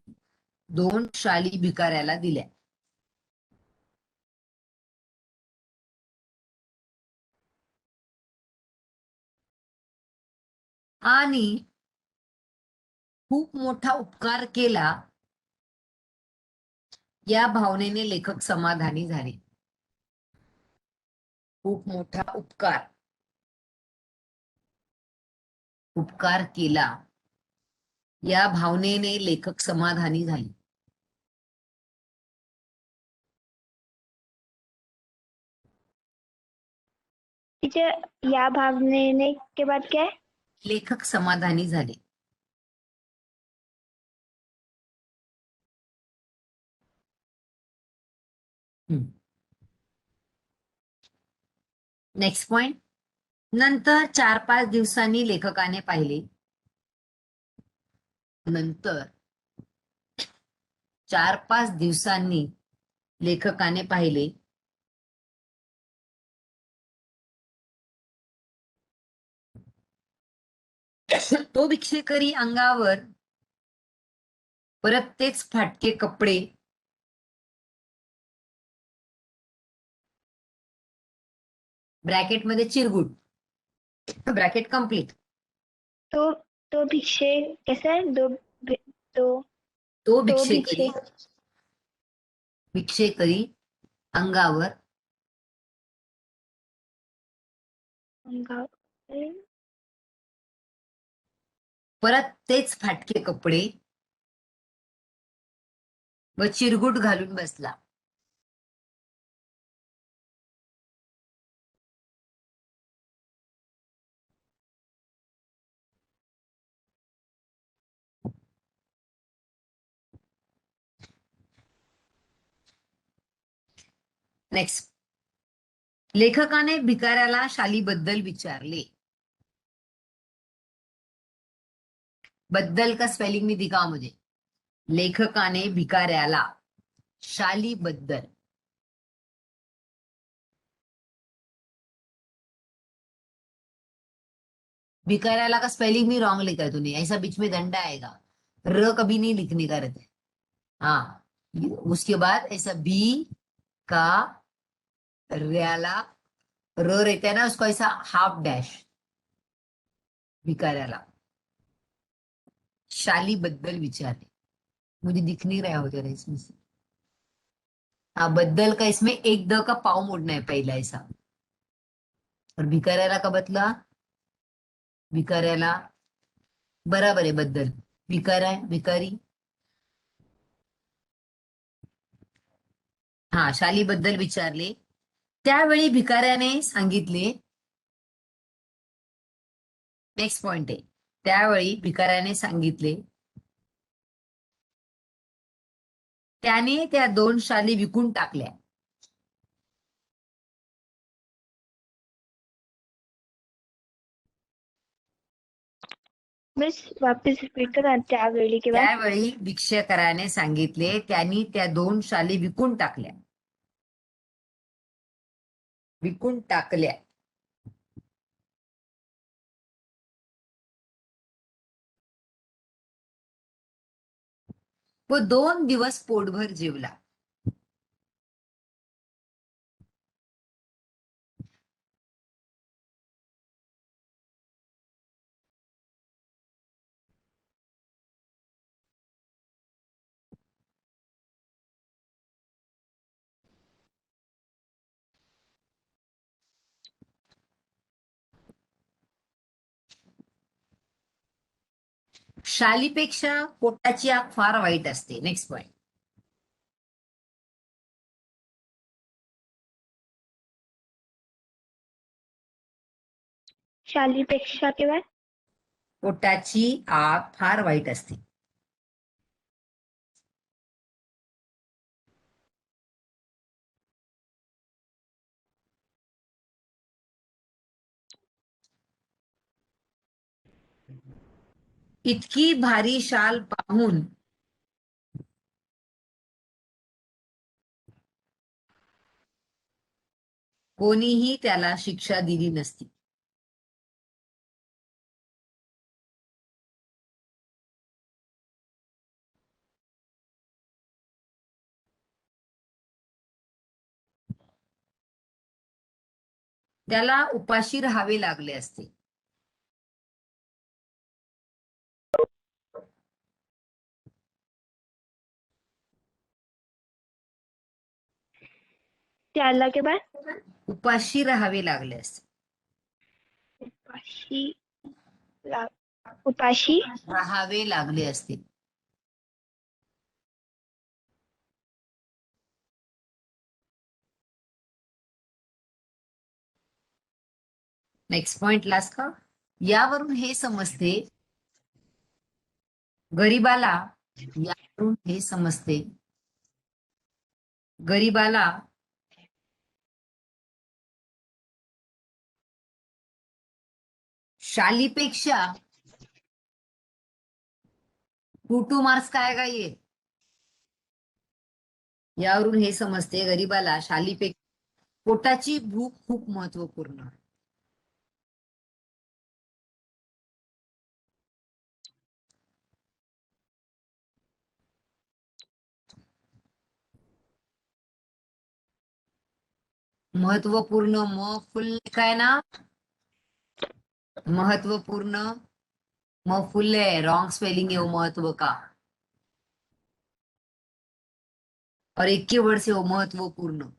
2 शाली भिकाऱ्याला दिल्या. आणि खूप मोठा उपकार केला या भावनेने लेखक समाधानी झाले. खूप मोठा उपकार केला या भावनेने लेखक समाधानी झाले. टीचर या भावने के बाद क्या है? लेखक समाधानी झाले. Next point. नंतर 4-5 दिवसांनी लेखकाने पाहिले. नंतर 4-5 दिवसांनी लेखकाने पाहिले तो भिक्षेकरी अंगावर परत तेच फाटके कपडे, ब्रॅकेटमध्ये चिरगुट, ब्रॅकेट कंप्लीट. तो भिक्षे कैसा है? तो तो भिक्षे भिक्षेकरी अंगावर परत तेच फाटके कपडे व चिरगुट घालून बसला. नेक्स्ट. लेखकाने भिकाऱ्याला शालीबद्दल विचारले. बद्दल का स्पेलिंग मी दिखा मुझे. लेखकाने भिकाऱ्याला शालीबद्दल भिकाऱ्याला का स्पेलिंग भी रॉन्ग लिखा है तूने. ऐसा बीच में दंडा आएगा. र कभी नहीं लिखने का रहता है. हाँ, उसके बाद ऐसा बी का रैला र रहता है ना, उसको ऐसा हाफ डैश. भिकाऱ्याला शालीबद्दल विचारले. मुझे दिख नहीं रहा हो जरा इसमें से. हाँ, बद्दल का इसमें एक द का पाव मोड़ना है पहला ऐसा. और भिकाऱ्याला का बदला भिकाऱ्याला बराबर आहे बद्दल. भिकारी. हा, शालीबद्दल विचारले. त्यावेळी भिकाऱ्याने सांगितले. नेक्स्ट पॉइंट आहे. त्यावेळी भिकाऱ्याने सांगितले त्याने त्या 2 शाली विकून टाकल्या. मिस वापस रिपीट करा. त्यावेळी के बाद त्यावेळी भिक्षेकराने सांगितले त्यांनी त्या 2 शाली विकून टाकल्या. व 2 दिवस पोटभर जेवला. शालीपेक्षा पोटाची आग फार वाईट असते. Next point. शालीपेक्षा के बाद पोटाची आग फार वाईट असते. इतकी भारी शाल पाहून कोणीही त्याला शिक्षा दिली नसती. त्याला उपाशी राहावे लागले असते. त्याला के बाद उपाशी राहावे लागले असते. उपाशी उपाशी राहावे लागले असते. नेक्स्ट पॉइंट लास्ट का. यावरून हे समजते गरीबाला यावरून हे समजते गरीबाला शालीपेक्षा 2 मार्क्स का आएगा ये. यावरून हे समजते गरीबाला शालीपेक्षा पोटाची भूक खूप महत्वपूर्ण. महत्वपूर्ण फुल काय ना महत्वपूर्ण फुल है. रॉन्ग स्पेलिंग है वो महत्व का और एक ही वर्ड से वो महत्वपूर्ण.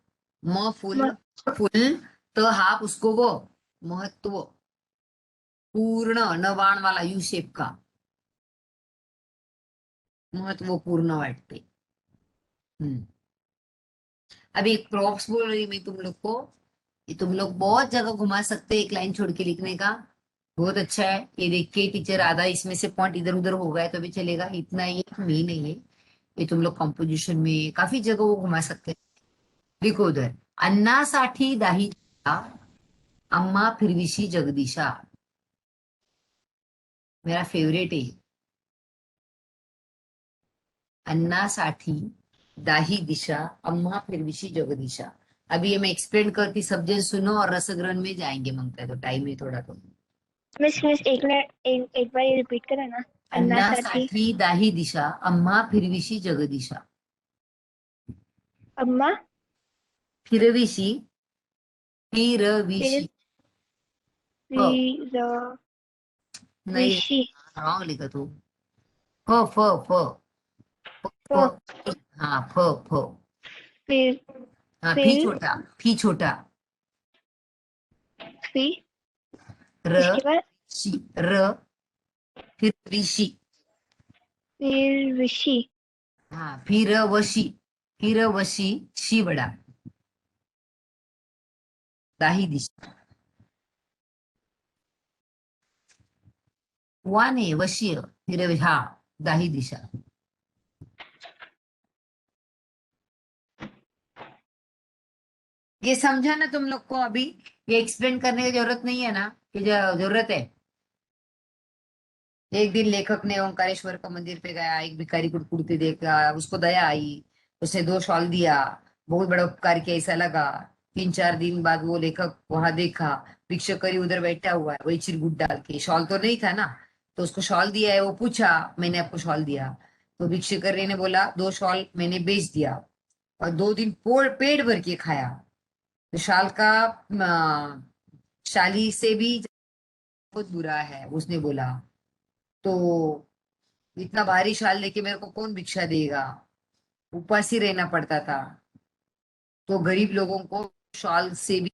फुल फुल तो हाफ उसको वो महत्व पूर्ण न बाण वाला यू शेप का महत्वपूर्ण वाटते. अभी एक प्रॉप्स बोल रही मैं तुम लोग को. ये तुम लोग बहुत जगह घुमा सकते हैं एक लाइन छोड़ के लिखने का. बहुत अच्छा है. ये देख के टीचर आधा इसमें से पॉइंट इधर उधर हो गया तो भी चलेगा. इतना ही मेन है ये तुम लोग कॉम्पोजिशन में काफी जगह वो घुमा सकते हैं. लिखो उधर. अन्नासाठी दाही दिशा, अम्मा फिरविशी जगदीशा. मेरा फेवरेट है. अन्नासाठी दाही दिशा, अम्मा फिरविशी जगदीशा. अभी ये मैं एक्सप्लेन करती सब जन सुनो और रसग्रहण में जाएंगे. मांगता है तो टाइम है थोड़ा. तो मिस एक बार ये रिपीट करा ना. अन्नासाठी अन्नासाठी दाही दिशा, अम्मा फिरविशी जगदीशा. अम्मा फिरविशी फिरविशी नहीं ऋषी रॉन्ग लिखा तू. फ फ फ फ हाँ फ फ फिर हाँ फिर फी छोटा फिर र इसके बाद शी र फिर ऋषि. फिर ऋषि हाँ फिर वशी शी बड़ा दाही दिशा. वाने वशीय फिर हाँ दाही दिशा. ये समझा ना तुम लोग को. अभी ये एक्सप्लेन करने की जरूरत नहीं है ना. कि जरूरत है. एक दिन लेखक ने ओंकारेश्वर का मंदिर पे गया. एक भिखारी को कुड़ते देखा. उसको दया आई. उसने 2 शॉल दिया. बहुत बड़ा उपकार किया ऐसा लगा. 3-4 दिन बाद वो लेखक वहां देखा भिक्षुकरी उधर बैठा हुआ है वही चिरगुट डाल के. शॉल तो नहीं था ना तो उसको शॉल दिया है. वो पूछा मैंने आपको शॉल दिया. तो भिक्षुकरी ने बोला 2 शॉल मैंने बेच दिया और 2 दिन पेट भर के खाया. तो शाल का शाली से भी बहुत बुरा है उसने बोला. तो इतना भारी शाल लेके मेरे को कौन भिक्षा देगा. उपास ही रहना पड़ता था. तो गरीब लोगों को शाल से भी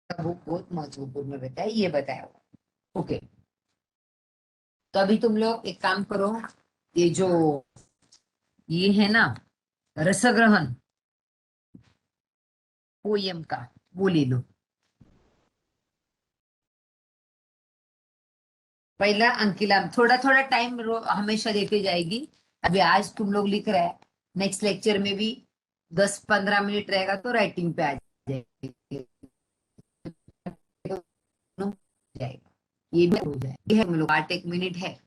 वो बहुत महत्वपूर्ण रहता है ये बताया. ओके. तो अभी तुम लोग एक काम करो. ये जो ये है ना रसग्रहण पोयम का वो ले लो. पहला अंकिला थोड़ा थोड़ा टाइम हमेशा देते जाएगी. अभी आज तुम लोग लिख रहे हैं. नेक्स्ट लेक्चर में भी 10-15 मिनट रहेगा तो राइटिंग पे आ जाएगी. ये भी हो जाएगा. हम लोग 8-1 मिनट है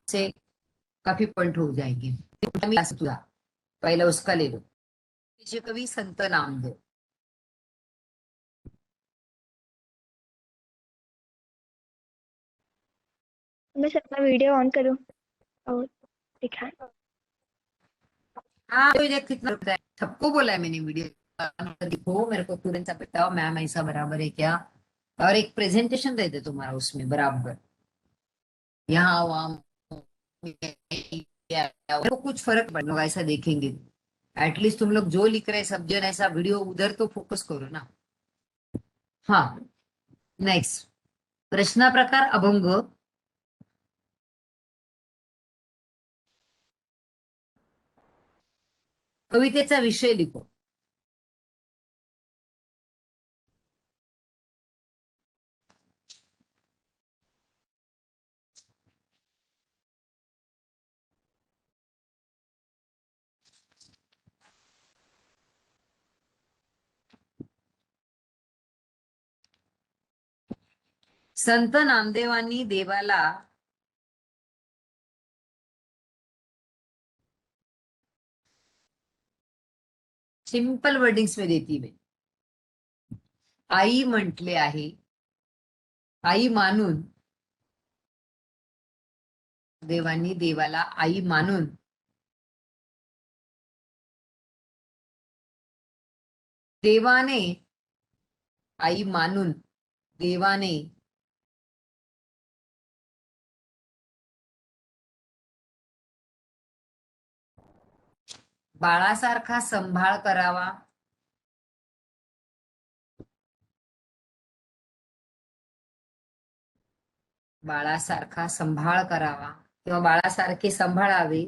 से काफी पॉइंट हो जाएंगे. पहला उसका ले लो. कवि संत नामदेव मैं अपना वीडियो ऑन करूँ और दिखा। हाँ तो देख कितना होता है, सबको बोला है मैंने वीडियो दिखो, मेरे को तुरंत सा बताओ मैम ऐसा बराबर है क्या, और एक प्रेजेंटेशन दे दे तुम्हारा उसमें बराबर, यहाँ वहाँ को कुछ फर्क पड़ेगा, ऐसा देखेंगे। एटलीस्ट तुम लोग जो लिख रहे हैं सब जन ऐसा वीडियो उधर तो फोकस करो ना। हाँ, नेक्स्ट प्रश्न प्रकार अभंग, कवितेचा विषय लिखो। संत नामदेवांनी देवाला सिंपल वर्डिंग्स में देती मैं, आई म्हटले आहे, आई मानून, देवांनी देवाला आई मानून देवाने, आई मानून देवाने बाळासारखा सांभाळ करावा, बाळासारखा सांभाळ करावा किंवा बाळासारखे सांभाळावे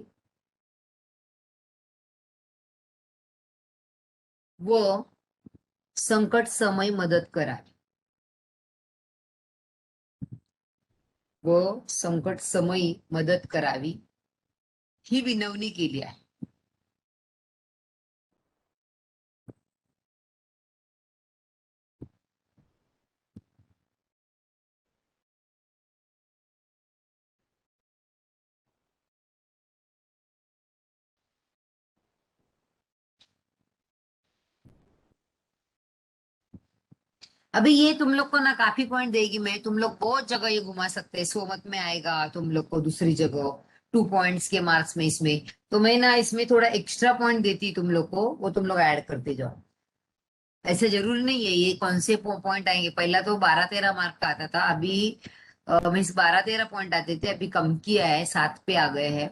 व संकट समय मदत करावी, व संकट समयी मदत करावी ही विनवणी केली आहे। अभी ये तुम लोग को ना काफी पॉइंट देगी, मैं तुम लोग बहुत जगह ये घुमा सकते हैं, सोमत में आएगा तुम लोग को दूसरी जगह 2 पॉइंट्स के मार्क्स में, इसमें तो मैं ना इसमें थोड़ा एक्स्ट्रा पॉइंट देती तुम लोग को, वो तुम लोग ऐड करते जाओ। ऐसे जरूरी नहीं है ये कौन से पॉइंट आएंगे, पहला तो 12-13 मार्क का आता था, अभी मीन्स 12-13 पॉइंट आते थे, अभी कम किया है 7 पे आ गए हैं,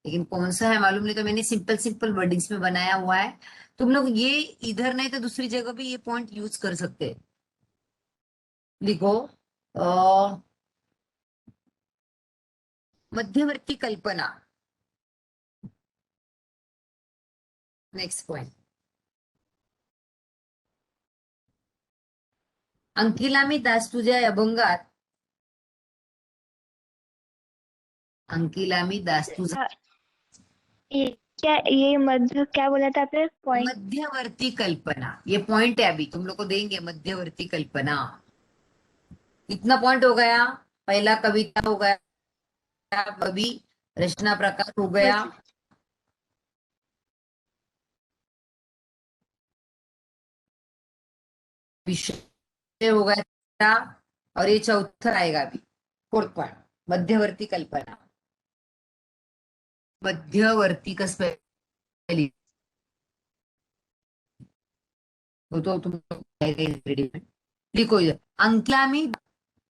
लेकिन कौन सा है मालूम नहीं, तो मैंने सिंपल सिंपल वर्डिंग्स में बनाया हुआ है। तुम लोग ये इधर नहीं तो दूसरी जगह भी ये पॉइंट यूज कर सकते हैं। लिखो मध्यवर्ती कल्पना, नेक्स्ट पॉइंट, अंकिला मी दास तुझ्या या अभंगात, अंकिला मी दास तुझा, ये क्या, ये मध्य क्या बोला था आपने पॉइंट? मध्यवर्ती कल्पना, ये पॉइंट है, अभी तुम लोग को देंगे मध्यवर्ती कल्पना। कितना पॉइंट हो गया, पहला कविता हो गया, अभी रचना प्रकार हो गया, विषय हो गया, और ये चौथा आएगा अभी 4th पॉइंट, मध्यवर्ती कल्पना। मध्यवर्ती का स्पेलिंग तो तुम रेडी लिखो इधर, अंकिला मी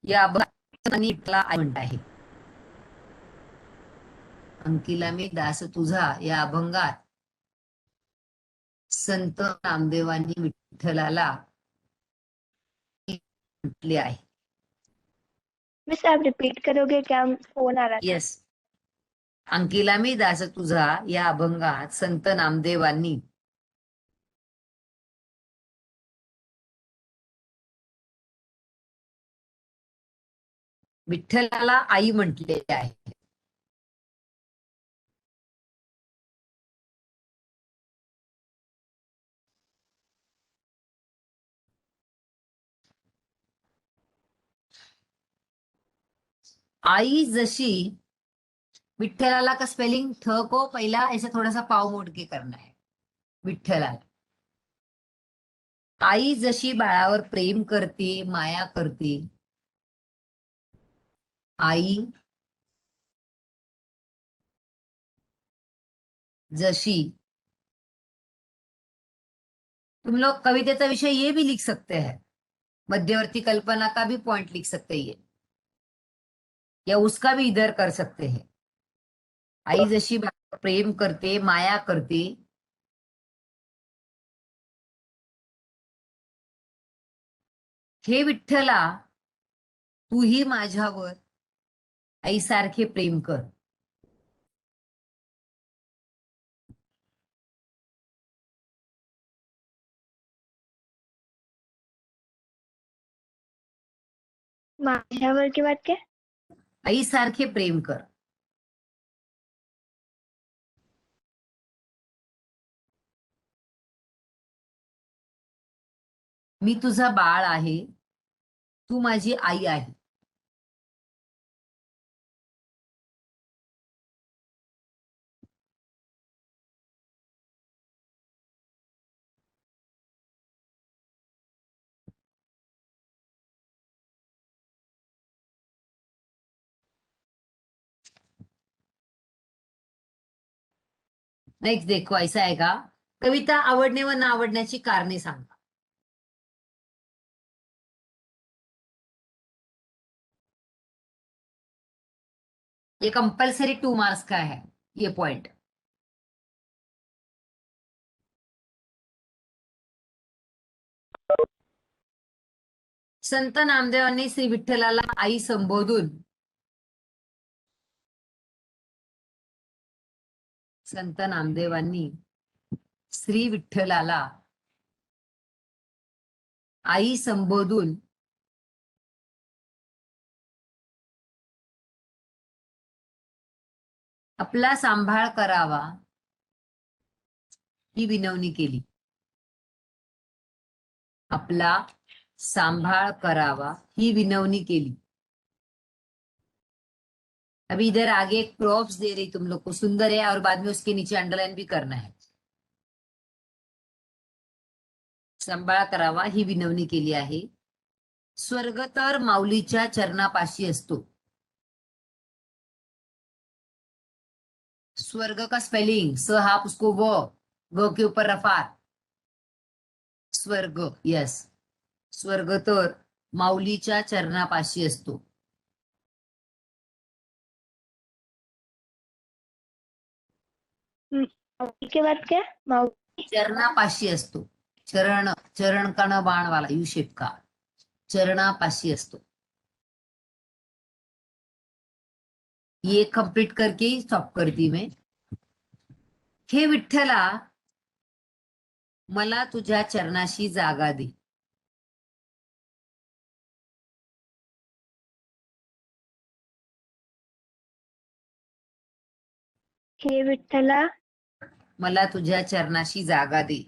या अभंगाला आई म्हणत आहे, अंकिला मी दास तुझा या अभंगात संत नामदेवांनी विठ्ठलाला म्हटले आहे। मिस आप रिपीट करोगे क्या, फोन आ रहा था? यस, अंकिला मी दास तुझा या अभंगात संत नामदेवांनी विठ्ठलाला आई म्हटले आहे। आई जशी, विठ्ठलाला का स्पेलिंग थ को पहला ऐसे थोड़ा सा पाव मोड़ के करना है, विठ्ठलाला, आई जशी बाळावर प्रेम करते, माया करते, आई जशी, तुम लोग कवितेचा विषय ये भी लिख सकते हैं, मध्यवर्ती कल्पना का भी पॉइंट लिख सकते हैं ये, या उसका भी इधर कर सकते हैं। आई जशी प्रेम करते, माया करते, हे विठ्ठला तूही माझ्यावर आईसारखे प्रेम कर. माझ्यावर की बात क्या? आईसारखे प्रेम कर. मी तुझा बाळ आहे, तू माझी आई आहे. नेक्स्ट देखो ऐसा आएगा, कविता आवडणे व ना आवडण्याची कारणे सांगा. ये कंपल्सरी 2 मार्क्स का है ये पॉइंट. संत नामदेवांनी श्री विठ्ठलाला आई संबोधून, संत नामदेवांनी श्री विठ्ठलाला आई संबोधून आपला सांभाळ करावा ही विनवणी केली. आपला सांभाळ करावा ही विनवणी केली. अभी इधर आगे एक प्रॉप्स दे रही तुम लोग को, सुंदर है, और बाद में उसके नीचे अंडरलाइन भी करना है. सांभाळ करावा ही विनवणी केली आहे. स्वर्ग तर माऊलीच्या चरणापाशी असतो. स्वर्ग का स्पेलिंग स हाफ उसको व के ऊपर रफा. स्वर्ग, यस, स्वर्ग तर माऊलीच्या चरणापाशी असतो. माऊली की बात क्या? माऊली चरणापाशी असतो. चरण, चरण का न बाण वाला यू शेप का, चरणापाशी असतो. ये कंप्लीट करके ही स्टॉप करती मैं. हे विठ्ठला मला तुझ्या चरणाशी जागा दे. हे विठ्ठला मला तुझ्या चरणाशी जागा दे.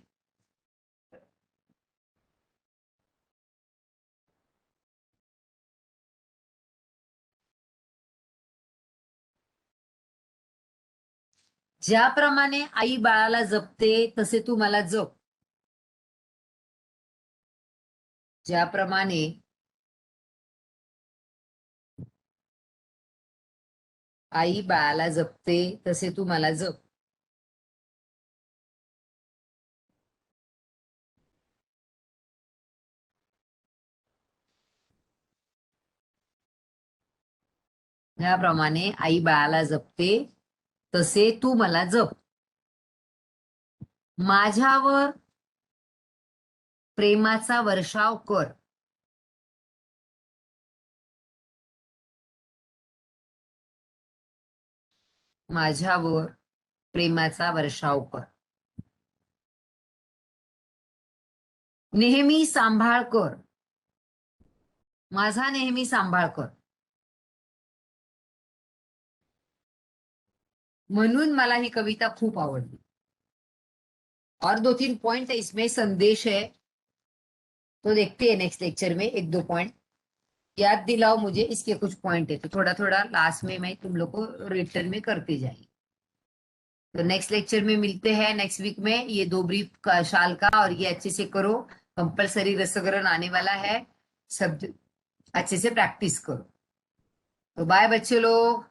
ज्याप्रमाणे आई बाळाला जपते तसे तू मला जप. ज्याप्रमाणे आई बाळाला जपते तसे तू मला जप. ज्याप्रमाणे आई बाळाला जपते तसे तू मला जप. माझ्यावर प्रेमाचा वर्षाव कर. माझ्यावर प्रेमाचा वर्षाव कर. नेहमी सांभाळ कर. माझा नेहमी सांभाळ कर. म्हणून मला ही कविता खूप आवडली. और 2-3 पॉइंट है इसमें, संदेश है तो देखते हैं नेक्स्ट लेक्चर में. 1-2 पॉइंट याद दिलाओ मुझे, इसके कुछ पॉइंट है तो थोड़ा थोड़ा लास्ट में मैं तुम लोग को रिटर्न में करते जाएगी. तो नेक्स्ट लेक्चर में मिलते हैं नेक्स्ट वीक में. ये 2 ब्रीफ का शाल का, और ये अच्छे से करो. कंपल्सरी रसग्रहण आने वाला है, सब अच्छे से प्रैक्टिस करो. तो बाय बच्चे लोग.